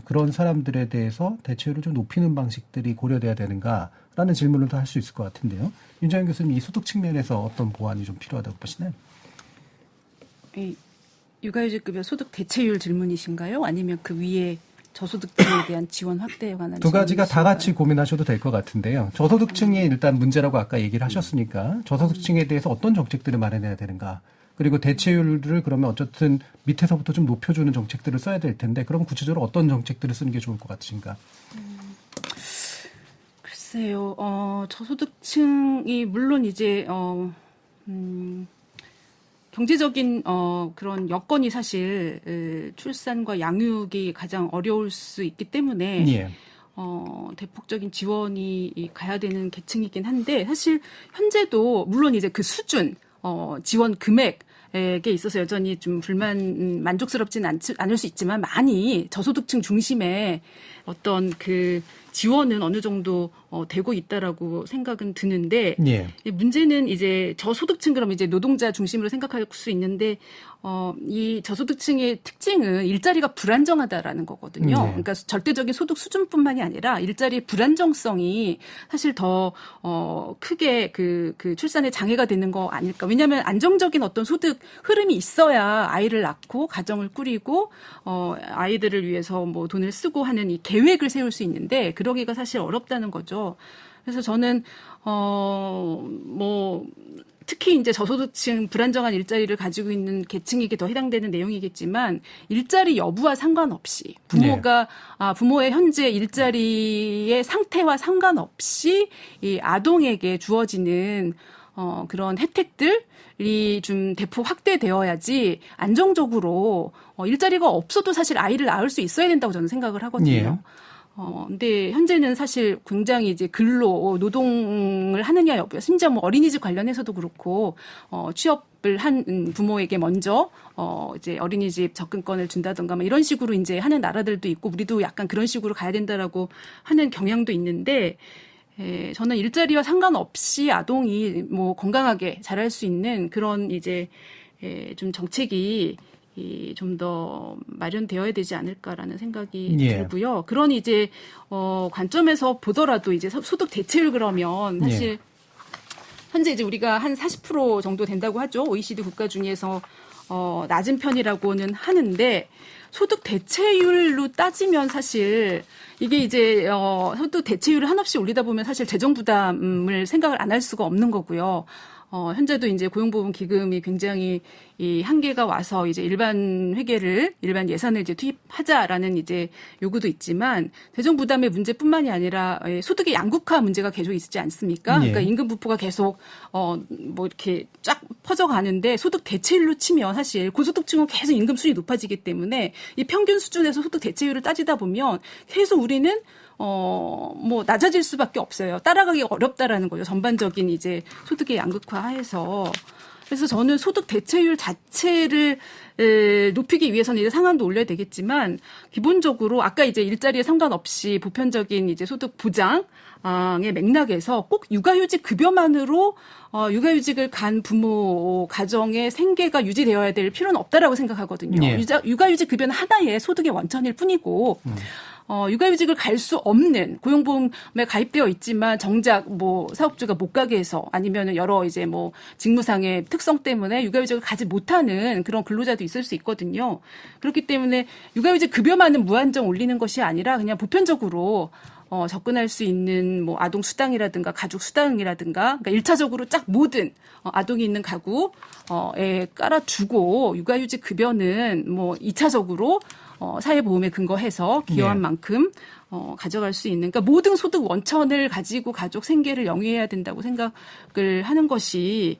그런 사람들에 대해서 대체율을 좀 높이는 방식들이 고려돼야 되는가라는 질문을 더 할 수 있을 것 같은데요. 윤정현 교수님 이 소득 측면에서 어떤 보완이 좀 필요하다고 보시나요? 이 육아휴직급여 소득 대체율 질문이신가요? 아니면 그 위에 저소득층에 대한 지원 확대에 관한 두 가지가 다 같이 고민하셔도 될 것 같은데요. 저소득층이 일단 문제라고 아까 얘기를 하셨으니까 저소득층에 대해서 어떤 정책들을 마련해야 되는가. 그리고 대체율을 그러면 어쨌든 밑에서부터 좀 높여주는 정책들을 써야 될 텐데 그럼 구체적으로 어떤 정책들을 쓰는 게 좋을 것 같으신가? 글쎄요. 저소득층이 물론 이제 경제적인 그런 여건이 사실 출산과 양육이 가장 어려울 수 있기 때문에 대폭적인 지원이 가야 되는 계층이긴 한데 사실 현재도 물론 이제 그 수준 지원 금액에 있어서 여전히 좀 만족스럽지는 않을 수 있지만 많이 저소득층 중심의 어떤 그 지원은 어느 정도 되고 있다라고 생각은 드는데 문제는 이제 저소득층 그러면 이제 노동자 중심으로 생각할 수 있는데 이 저소득층의 특징은 일자리가 불안정하다라는 거거든요. 그러니까 절대적인 소득 수준뿐만이 아니라 일자리의 불안정성이 사실 더 크게 그 출산에 장애가 되는 거 아닐까. 왜냐하면 안정적인 어떤 소득 흐름이 있어야 아이를 낳고 가정을 꾸리고 아이들을 위해서 뭐 돈을 쓰고 하는 이 계획을 세울 수 있는데 그러기가 사실 어렵다는 거죠. 그래서 저는 특히 이제 저소득층 불안정한 일자리를 가지고 있는 계층에게 더 해당되는 내용이겠지만 일자리 여부와 상관없이 부모의 현재 일자리의 상태와 상관없이 이 아동에게 주어지는 그런 혜택들이 좀 대폭 확대되어야지 안정적으로 일자리가 없어도 사실 아이를 낳을 수 있어야 된다고 저는 생각을 하거든요. 예. 근데 현재는 사실 굉장히 이제 노동을 하느냐 여부야. 심지어 뭐 어린이집 관련해서도 그렇고, 취업을 한 부모에게 먼저, 이제 어린이집 접근권을 준다던가 뭐 이런 식으로 이제 하는 나라들도 있고, 우리도 약간 그런 식으로 가야 된다라고 하는 경향도 있는데, 저는 일자리와 상관없이 아동이 뭐 건강하게 자랄 수 있는 그런 이제, 좀 정책이 좀 더 마련되어야 되지 않을까라는 생각이 예. 들고요. 그런 이제 관점에서 보더라도 이제 소득 대체율 그러면 사실 예. 현재 이제 우리가 한 40% 정도 된다고 하죠. OECD 국가 중에서 낮은 편이라고는 하는데 소득 대체율로 따지면 사실 이게 이제 소득 대체율을 한없이 올리다 보면 사실 재정 부담을 생각을 안 할 수가 없는 거고요. 현재도 이제 고용보험기금이 굉장히 이 한계가 와서 이제 일반 예산을 이제 투입하자라는 이제 요구도 있지만 재정 부담의 문제뿐만이 아니라 소득의 양극화 문제가 계속 있지 않습니까? 예. 그러니까 임금 부포가 계속 뭐 이렇게 쫙 퍼져가는데 소득 대체율로 치면 사실 고소득층은 계속 임금 수준이 높아지기 때문에 이 평균 수준에서 소득 대체율을 따지다 보면 계속 우리는 뭐 낮아질 수밖에 없어요. 따라가기가 어렵다라는 거죠. 전반적인 이제 소득의 양극화 하에서. 그래서 저는 소득 대체율 자체를 높이기 위해서는 이제 상한도 올려야 되겠지만 기본적으로 아까 이제 일자리에 상관없이 보편적인 이제 소득 보장의 맥락에서 꼭 육아휴직 급여만으로 육아휴직을 간 부모 가정의 생계가 유지되어야 될 필요는 없다라고 생각하거든요. 예. 육아휴직 급여는 하나의 소득의 원천일 뿐이고 육아휴직을 갈 수 없는 고용보험에 가입되어 있지만 정작 뭐 사업주가 못 가게 해서 아니면은 여러 이제 뭐 직무상의 특성 때문에 육아휴직을 가지 못하는 그런 근로자도 있을 수 있거든요. 그렇기 때문에 육아휴직 급여만은 무한정 올리는 것이 아니라 그냥 보편적으로 접근할 수 있는 뭐 아동 수당이라든가 가족 수당이라든가 그러니까 1차적으로 쫙 모든 아동이 있는 가구에 깔아주고 육아휴직 급여는 뭐 2차적으로 사회보험에 근거해서 기여한 네. 만큼 가져갈 수 있는 그러니까 모든 소득 원천을 가지고 가족 생계를 영위해야 된다고 생각을 하는 것이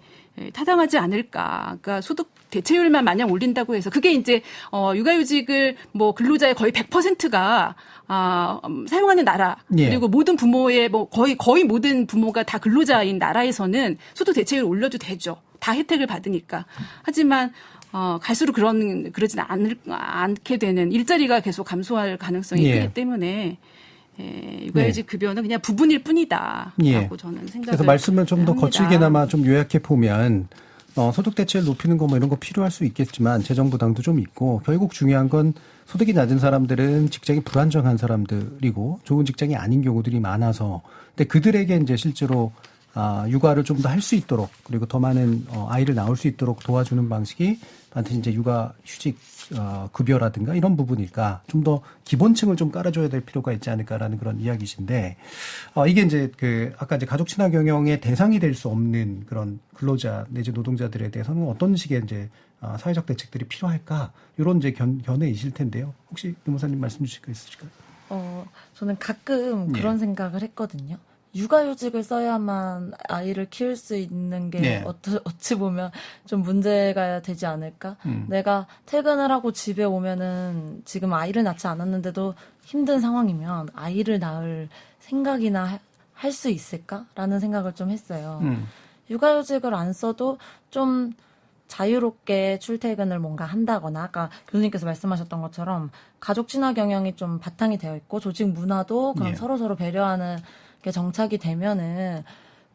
타당하지 않을까. 그러니까 소득 대체율만 마냥 올린다고 해서 그게 이제 육아휴직을 뭐 근로자의 거의 100%가 사용하는 나라 예. 그리고 모든 부모의 뭐 거의 모든 부모가 다 근로자인 나라에서는 소득 대체율 올려도 되죠. 다 혜택을 받으니까. 하지만 갈수록 그러진 않게 되는 일자리가 계속 감소할 가능성이 예. 크기 때문에 육아휴직 급여는 그냥 부분일 뿐이다라고 예. 저는 생각을 그래서 말씀을 좀 더 합니다. 거칠게나마 좀 요약해 보면 소득 대체를 높이는 거 뭐 이런 거 필요할 수 있겠지만 재정 부담도 좀 있고 결국 중요한 건 소득이 낮은 사람들은 직장이 불안정한 사람들이고 좋은 직장이 아닌 경우들이 많아서 근데 그들에게 이제 실제로 육아를 좀 더 할 수 있도록 그리고 더 많은 아이를 낳을 수 있도록 도와주는 방식이 반드시 이제 육아휴직 급여라든가 이런 부분일까 좀 더 기본층을 좀 깔아줘야 될 필요가 있지 않을까라는 그런 이야기신데 이게 이제 아까 이제 가족 친화 경영의 대상이 될 수 없는 그런 근로자 내지 노동자들에 대해서는 어떤 식의 이제 사회적 대책들이 필요할까 이런 이제 견해이실 텐데요. 혹시 노무사님 말씀 주실 거 있으실까요? 저는 가끔 예. 그런 생각을 했거든요. 육아휴직을 써야만 아이를 키울 수 있는 게 네. 어찌 보면 좀 문제가 되지 않을까? 내가 퇴근을 하고 집에 오면은 지금 아이를 낳지 않았는데도 힘든 상황이면 아이를 낳을 생각이나 할 수 있을까라는 생각을 좀 했어요. 육아휴직을 안 써도 좀 자유롭게 출퇴근을 뭔가 한다거나 아까 교수님께서 말씀하셨던 것처럼 가족 친화 경영이 좀 바탕이 되어 있고 조직 문화도 그런 예. 서로 배려하는 게 정착이 되면은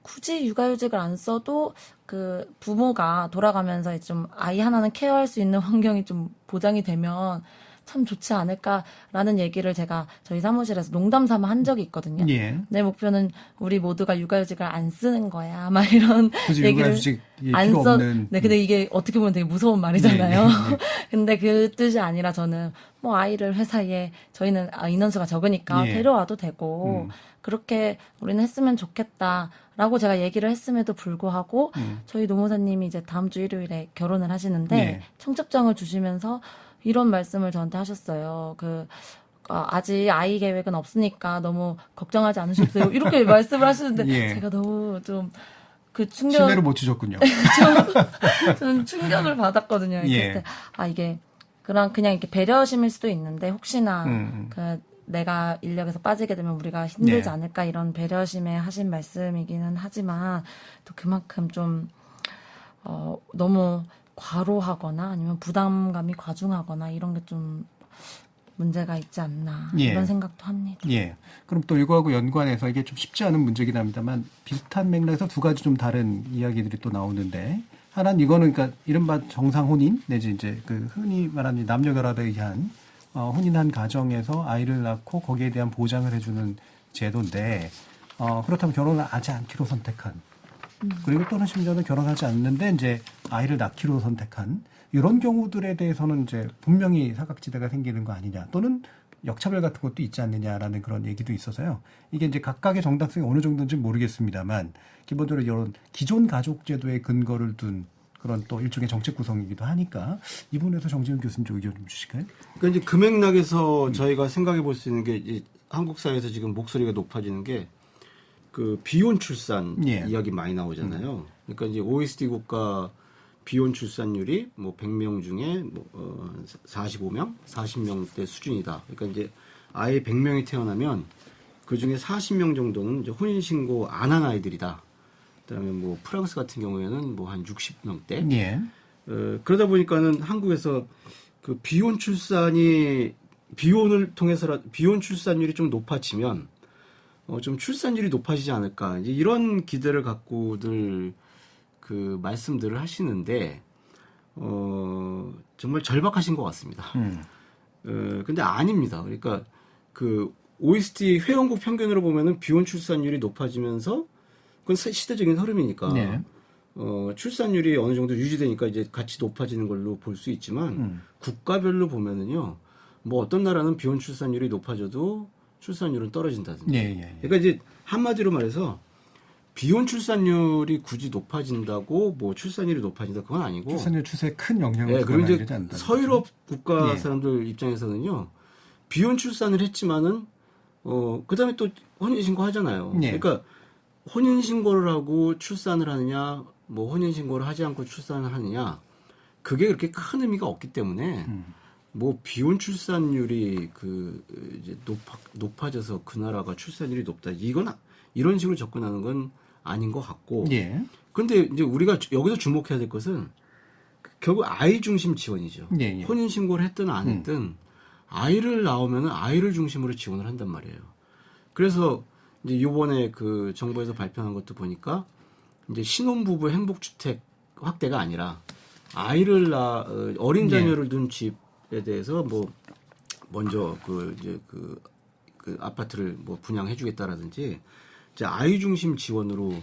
굳이 육아휴직을 안 써도 그 부모가 돌아가면서 좀 아이 하나는 케어할 수 있는 환경이 좀 보장이 되면 참 좋지 않을까라는 얘기를 제가 저희 사무실에서 농담 삼아 한 적이 있거든요. 예. 내 목표는 우리 모두가 육아휴직을 안 쓰는 거야. 막 이런 굳이 얘기를 육아휴직 안 필요 써. 없는. 네, 근데 이게 어떻게 보면 되게 무서운 말이잖아요. 네. 근데 그 뜻이 아니라 저는 뭐 아이를 회사에 저희는 인원수가 적으니까 예. 데려와도 되고 그렇게 우리는 했으면 좋겠다라고 제가 얘기를 했음에도 불구하고 저희 노무사님이 이제 다음 주 일요일에 결혼을 하시는데 예. 청첩장을 주시면서 이런 말씀을 저한테 하셨어요. 아직 아이 계획은 없으니까 너무 걱정하지 않으셔도 돼요. 이렇게 말씀을 하시는데 예. 제가 너무 좀 그 충격 신뢰를 못 주셨군요. 좀 충격을 받았거든요. 예. 그때 이게 그냥 이렇게 배려심일 수도 있는데 혹시나 그 내가 인력에서 빠지게 되면 우리가 힘들지 네. 않을까 이런 배려심에 하신 말씀이기는 하지만 또 그만큼 좀 너무 과로하거나 아니면 부담감이 과중하거나 이런 게 좀 문제가 있지 않나 예. 이런 생각도 합니다. 예. 그럼 또 이거하고 연관해서 이게 좀 쉽지 않은 문제긴 합니다만 비슷한 맥락에서 두 가지 좀 다른 이야기들이 또 나오는데 하나는 이거는 그러니까 이른바 정상 혼인 내지 이제 그 흔히 말하는 남녀 결합에 의한 혼인한 가정에서 아이를 낳고 거기에 대한 보장을 해주는 제도인데 그렇다면 결혼을 하지 않기로 선택한 그리고 또는 심지어는 결혼하지 않는데 이제 아이를 낳기로 선택한 이런 경우들에 대해서는 이제 분명히 사각지대가 생기는 거 아니냐 또는 역차별 같은 것도 있지 않느냐라는 그런 얘기도 있어서요. 이게 이제 각각의 정당성이 어느 정도인지 모르겠습니다만 기본적으로 이런 기존 가족 제도의 근거를 둔 그런 또 일종의 정책 구성이기도 하니까 이 부분에서 정재훈 교수님 좀 의견 좀 주실까요? 그러니까 이제 그 맥락에서 저희가 생각해 볼 수 있는 게 이제 한국 사회에서 지금 목소리가 높아지는 게 그 비혼 출산 예. 이야기 많이 나오잖아요. 그러니까 이제 OECD 국가 비혼 출산율이 뭐 100명 중에 뭐 45명, 40명대 수준이다. 그러니까 이제 아예 100명이 태어나면 그 중에 40명 정도는 이제 혼인 신고 안 한 아이들이다. 그다음에 뭐 프랑스 같은 경우에는 뭐 한 60명대. 예. 그러다 보니까는 한국에서 그 비혼 출산율이 좀 높아지면 좀 출산율이 높아지지 않을까 이제 이런 기대를 갖고들 그 말씀들을 하시는데 정말 절박하신 것 같습니다. 근데 아닙니다. 그러니까 그 OECD 회원국 평균으로 보면은 비혼 출산율이 높아지면서 그건 시대적인 흐름이니까 네. 출산율이 어느 정도 유지되니까 이제 같이 높아지는 걸로 볼 수 있지만 국가별로 보면은요 뭐 어떤 나라는 비혼 출산율이 높아져도 출산율은 떨어진다든지. 예. 그러니까 이제 한마디로 말해서 비혼 출산율이 굳이 높아진다고 뭐 출산율이 높아진다 그건 아니고 출산율 추세에 큰 영향을 예, 그리고 이제 주지 않는다. 서유럽 국가 예. 사람들 입장에서는요 비혼 출산을 했지만은 그다음에 또 혼인 신고 하잖아요. 예. 그러니까 혼인 신고를 하고 출산을 하느냐 뭐 혼인 신고를 하지 않고 출산을 하느냐 그게 그렇게 큰 의미가 없기 때문에 뭐 비혼 출산율이 그 이제 높아져서 그 나라가 출산율이 높다 이건 이런 식으로 접근하는 건 아닌 것 같고. 예. 근데 이제 우리가 여기서 주목해야 될 것은 결국 아이 중심 지원이죠. 예. 혼인 신고를 했든 안 했든 아이를 낳으면은 아이를 중심으로 지원을 한단 말이에요. 그래서 이제 이번에 그 정부에서 발표한 것도 보니까 이제 신혼부부 행복주택 확대가 아니라 아이를 어린 자녀를 둔 집에 대해서 뭐 먼저 그 이제 그 아파트를 뭐 분양해주겠다라든지 이제 아이 중심 지원으로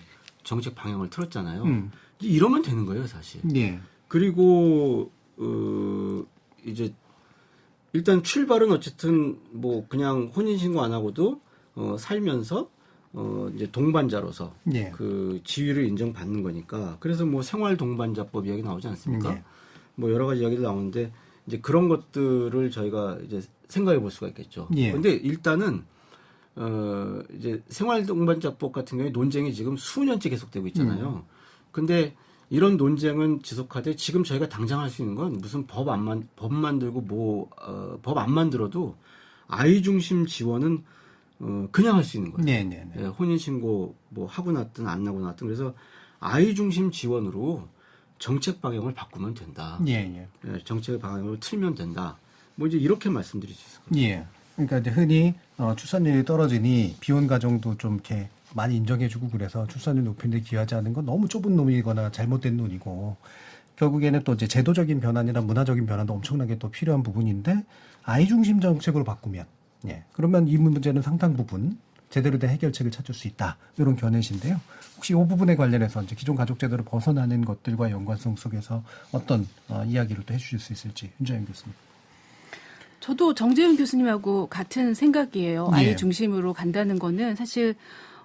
정책 방향을 틀었잖아요. 이제 이러면 되는 거예요, 사실. 예. 그리고 이제 일단 출발은 어쨌든 뭐 그냥 혼인 신고 안 하고도 살면서 이제 동반자로서 예. 그 지위를 인정받는 거니까 그래서 뭐 생활 동반자법 이야기 나오지 않습니까? 예. 뭐 여러 가지 이야기도 나오는데 이제 그런 것들을 저희가 이제 생각해 볼 수가 있겠죠. 예. 근데 일단은 이제 생활 동반자법 같은 경우에 논쟁이 지금 수년째 계속되고 있잖아요. 근데 이런 논쟁은 지속하되 지금 저희가 당장 할 수 있는 건 무슨 법 만들고 법 안 만들어도 아이 중심 지원은 그냥 할 수 있는 거예요. 네. 예, 혼인 신고 뭐 하고 났든 안 하고 났든 그래서 아이 중심 지원으로 정책 방향을 바꾸면 된다. 예. 정책 방향을 틀면 된다. 뭐 이제 이렇게 말씀드릴 수 있을 겁니다. 예. 그러니까 이제 흔히 출산율이 떨어지니 비혼 가정도 좀 이렇게 많이 인정해주고 그래서 출산율 높이는 데 기여하지 않은 건 너무 좁은 놈이거나 잘못된 논이고 결국에는 또 이제 제도적인 변화나 문화적인 변화도 엄청나게 또 필요한 부분인데 아이 중심 정책으로 바꾸면 그러면 이 문제는 상당 부분 제대로 된 해결책을 찾을 수 있다. 이런 견해신데요. 혹시 이 부분에 관련해서 이제 기존 가족 제도를 벗어나는 것들과 연관성 속에서 어떤 이야기를 또 해주실 수 있을지 윤자영 교수님. 저도 정재훈 교수님하고 같은 생각이에요. 예. 아이 중심으로 간다는 거는 사실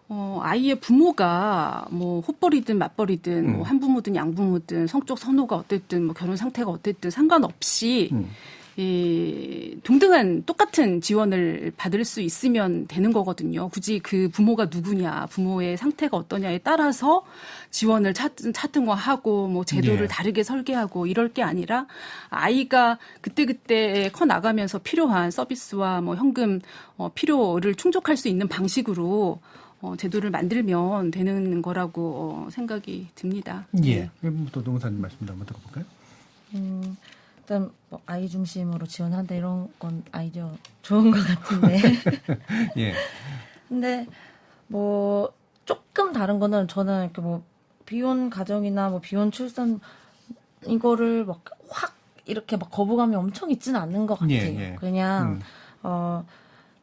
아이의 부모가 뭐 헛벌이든 맞벌이든 뭐 한부모든 양부모든 성적 선호가 어땠든 뭐 결혼 상태가 어땠든 상관없이 동등한 똑같은 지원을 받을 수 있으면 되는 거거든요. 굳이 그 부모가 누구냐, 부모의 상태가 어떠냐에 따라서 지원을 차등화하고 뭐 제도를 예. 다르게 설계하고 이럴 게 아니라 아이가 그때그때 커 나가면서 필요한 서비스와 뭐 현금 필요를 충족할 수 있는 방식으로 제도를 만들면 되는 거라고 생각이 듭니다. 예. 1분부터 노무사님 말씀도 한번 들어볼까요? 일단 뭐 아이 중심으로 지원한다 이런 건 아이디어 좋은 것 같은데. 예. 근데 뭐 조금 다른 거는 저는 이렇게 뭐 비혼 가정이나 뭐 비혼 출산 이거를 막 확 이렇게 막 거부감이 엄청 있지는 않는 것 같아요. 예. 그냥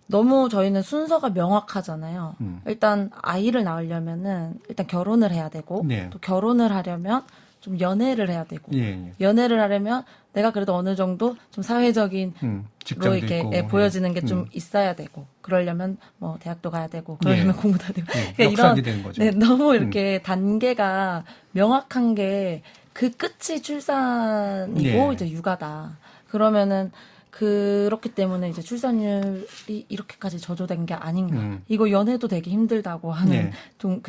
너무 저희는 순서가 명확하잖아요. 일단 아이를 낳으려면은 일단 결혼을 해야 되고 네. 또 결혼을 하려면 좀 연애를 해야 되고 예. 연애를 하려면 내가 그래도 어느 정도 좀 사회적인 직장도 로 이렇게 있고. 보여지는 게 좀 있어야 되고 그러려면 뭐 대학도 가야 되고 그러려면 예. 공부도 해야 되고 예. 역산이 이런 되는 거죠. 네, 너무 이렇게 단계가 명확한 게 그 끝이 출산이고 예. 이제 육아다. 그러면은 그렇기 때문에 이제 출산율이 이렇게까지 저조된 게 아닌가. 이거 연애도 되게 힘들다고 하는 예. 좀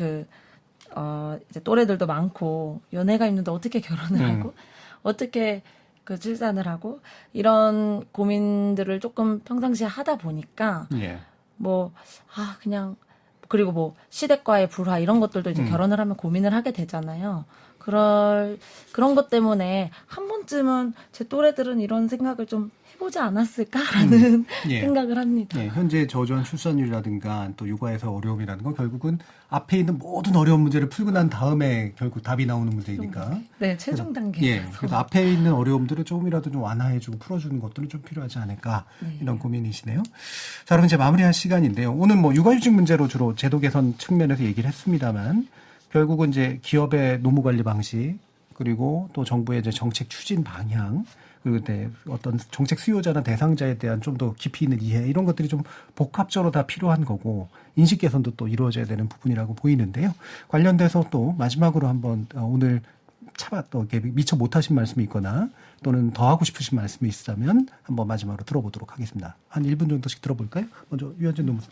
이제 또래들도 많고 연애가 힘든데 어떻게 결혼을 하고 어떻게 그 출산을 하고 이런 고민들을 조금 평상시에 하다 보니까 예. 그냥 그리고 뭐 시댁과의 불화 이런 것들도 이제 결혼을 하면 고민을 하게 되잖아요. 그런 것 때문에 한 번쯤은 제 또래들은 이런 생각을 좀 해보지 않았을까라는 예. 생각을 합니다. 예, 현재 저조한 출산율이라든가 또 육아에서 어려움이라는 건 결국은 앞에 있는 모든 어려운 문제를 풀고 난 다음에 결국 답이 나오는 문제이니까. 네, 최종 단계. 예, 그래서 앞에 있는 어려움들을 조금이라도 좀 완화해주고 풀어주는 것들은 좀 필요하지 않을까 이런 고민이시네요. 자, 그럼 이제 마무리할 시간인데요. 오늘 뭐 육아휴직 문제로 주로 제도 개선 측면에서 얘기를 했습니다만 결국은 이제 기업의 노무 관리 방식 그리고 또 정부의 이제 정책 추진 방향 그리고 어떤 정책 수요자나 대상자에 대한 좀 더 깊이 있는 이해 이런 것들이 좀 복합적으로 다 필요한 거고 인식 개선도 또 이루어져야 되는 부분이라고 보이는데요. 관련돼서 또 마지막으로 한번 오늘 또 미처 못하신 말씀이 있거나 또는 더 하고 싶으신 말씀이 있다면 한번 마지막으로 들어보도록 하겠습니다. 한 1분 정도씩 들어볼까요? 먼저 유현진 노무사.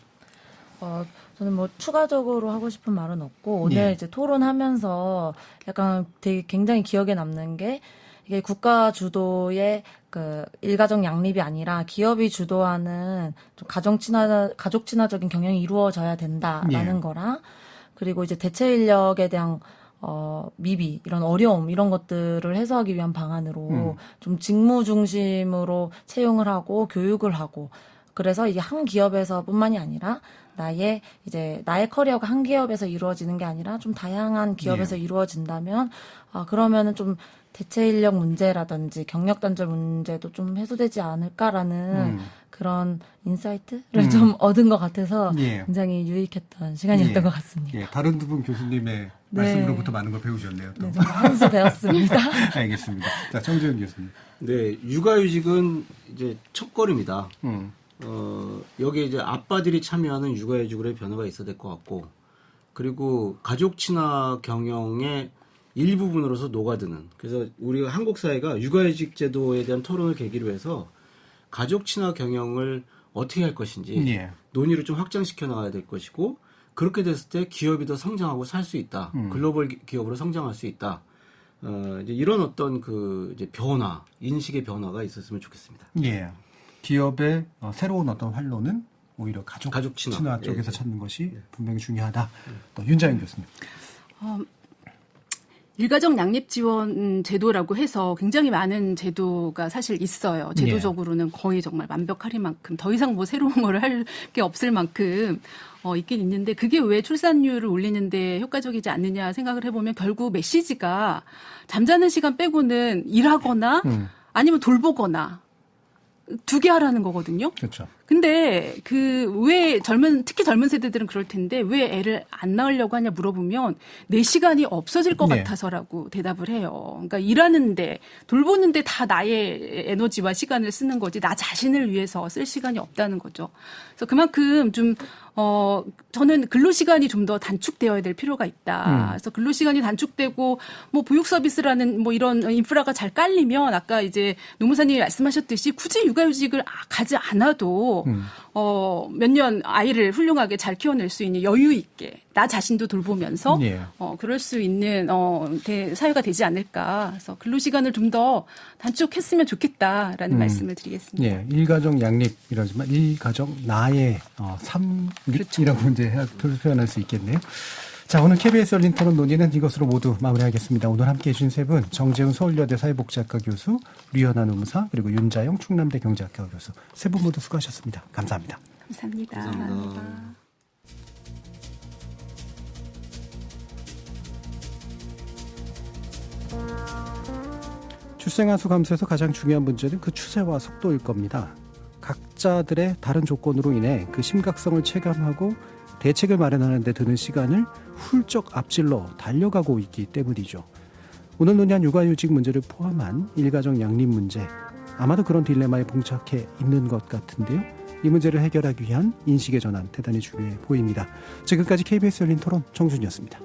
저는 뭐 추가적으로 하고 싶은 말은 없고 오늘 예. 이제 토론하면서 약간 되게 굉장히 기억에 남는 게 이게 국가 주도의 그 일가정 양립이 아니라 기업이 주도하는 좀 가족 친화적인 경영이 이루어져야 된다라는 예. 거랑 그리고 이제 대체 인력에 대한 미비 이런 어려움 이런 것들을 해소하기 위한 방안으로 좀 직무 중심으로 채용을 하고 교육을 하고 그래서 이게 한 기업에서뿐만이 아니라 나의 커리어가 한 기업에서 이루어지는 게 아니라 좀 다양한 기업에서 이루어진다면 그러면은 좀 대체 인력 문제라든지 경력 단절 문제도 좀 해소되지 않을까라는 그런 인사이트를 좀 얻은 것 같아서 예. 굉장히 유익했던 시간이었던 예. 것 같습니다. 예, 다른 두 분 교수님의 네. 말씀으로부터 많은 걸 배우셨네요. 또. 네, 정말 한 수 배웠습니다. 알겠습니다. 자, 정재훈 교수님. 네, 육아휴직은 이제 첫걸음이다. 여기에 이제 아빠들이 참여하는 육아휴직으로의 변화가 있어야 될 것 같고, 그리고 가족 친화 경영의 일부분으로서 녹아드는. 그래서 우리가 한국 사회가 육아휴직 제도에 대한 토론을 계기로 해서 가족 친화 경영을 어떻게 할 것인지 예. 논의를 좀 확장시켜 나가야 될 것이고, 그렇게 됐을 때 기업이 더 성장하고 살 수 있다. 글로벌 기업으로 성장할 수 있다. 이제 이런 어떤 이제 변화, 인식의 변화가 있었으면 좋겠습니다. 예. 기업의 새로운 어떤 활로는 오히려 가족 친화 쪽에서 찾는 것이 분명히 중요하다. 또 윤자영 교수님. 일가정 양립 지원 제도라고 해서 굉장히 많은 제도가 사실 있어요. 제도적으로는 거의 정말 완벽할 만큼 더 이상 뭐 새로운 거를 할 게 없을 만큼 있긴 있는데 그게 왜 출산율을 올리는데 효과적이지 않느냐 생각을 해보면 결국 메시지가 잠자는 시간 빼고는 일하거나 아니면 돌보거나 두 개 하라는 거거든요. 그렇죠. 근데 왜 특히 젊은 세대들은 그럴 텐데 왜 애를 안 낳으려고 하냐 물어보면 내 시간이 없어질 것 같아서라고 대답을 해요. 그러니까 일하는데 돌보는데 다 나의 에너지와 시간을 쓰는 거지 나 자신을 위해서 쓸 시간이 없다는 거죠. 그래서 그만큼 좀 저는 근로시간이 좀 더 단축되어야 될 필요가 있다. 그래서 근로시간이 단축되고 뭐 보육 서비스라는 뭐 이런 인프라가 잘 깔리면 아까 이제 노무사님이 말씀하셨듯이 굳이 육아휴직을 가지 않아도 몇 년 아이를 훌륭하게 잘 키워낼 수 있는 여유 있게 나 자신도 돌보면서 예. 그럴 수 있는 사회가 되지 않을까. 그래서 근로시간을 좀 더 단축했으면 좋겠다라는 말씀을 드리겠습니다. 예, 일가정 양립이라지만 일가정 나의 삼립이라고 이제 표현할 수 있겠네요. 자, 오늘 KBS 열린 토론 논의는 이것으로 모두 마무리하겠습니다. 오늘 함께해 주신 세 분, 정재훈 서울여대 사회복지학과 교수, 류현아 노무사, 그리고 윤자영 충남대 경제학과 교수, 세 분 모두 수고하셨습니다. 감사합니다. 감사합니다. 감사합니다. 출생아 수 감소에서 가장 중요한 문제는 그 추세와 속도일 겁니다. 각자들의 다른 조건으로 인해 그 심각성을 체감하고 대책을 마련하는 데 드는 시간을 훌쩍 앞질러 달려가고 있기 때문이죠. 오늘 논의한 육아휴직 문제를 포함한 일가정 양립 문제, 아마도 그런 딜레마에 봉착해 있는 것 같은데요. 이 문제를 해결하기 위한 인식의 전환 대단히 중요해 보입니다. 지금까지 KBS 열린 토론 정준이었습니다.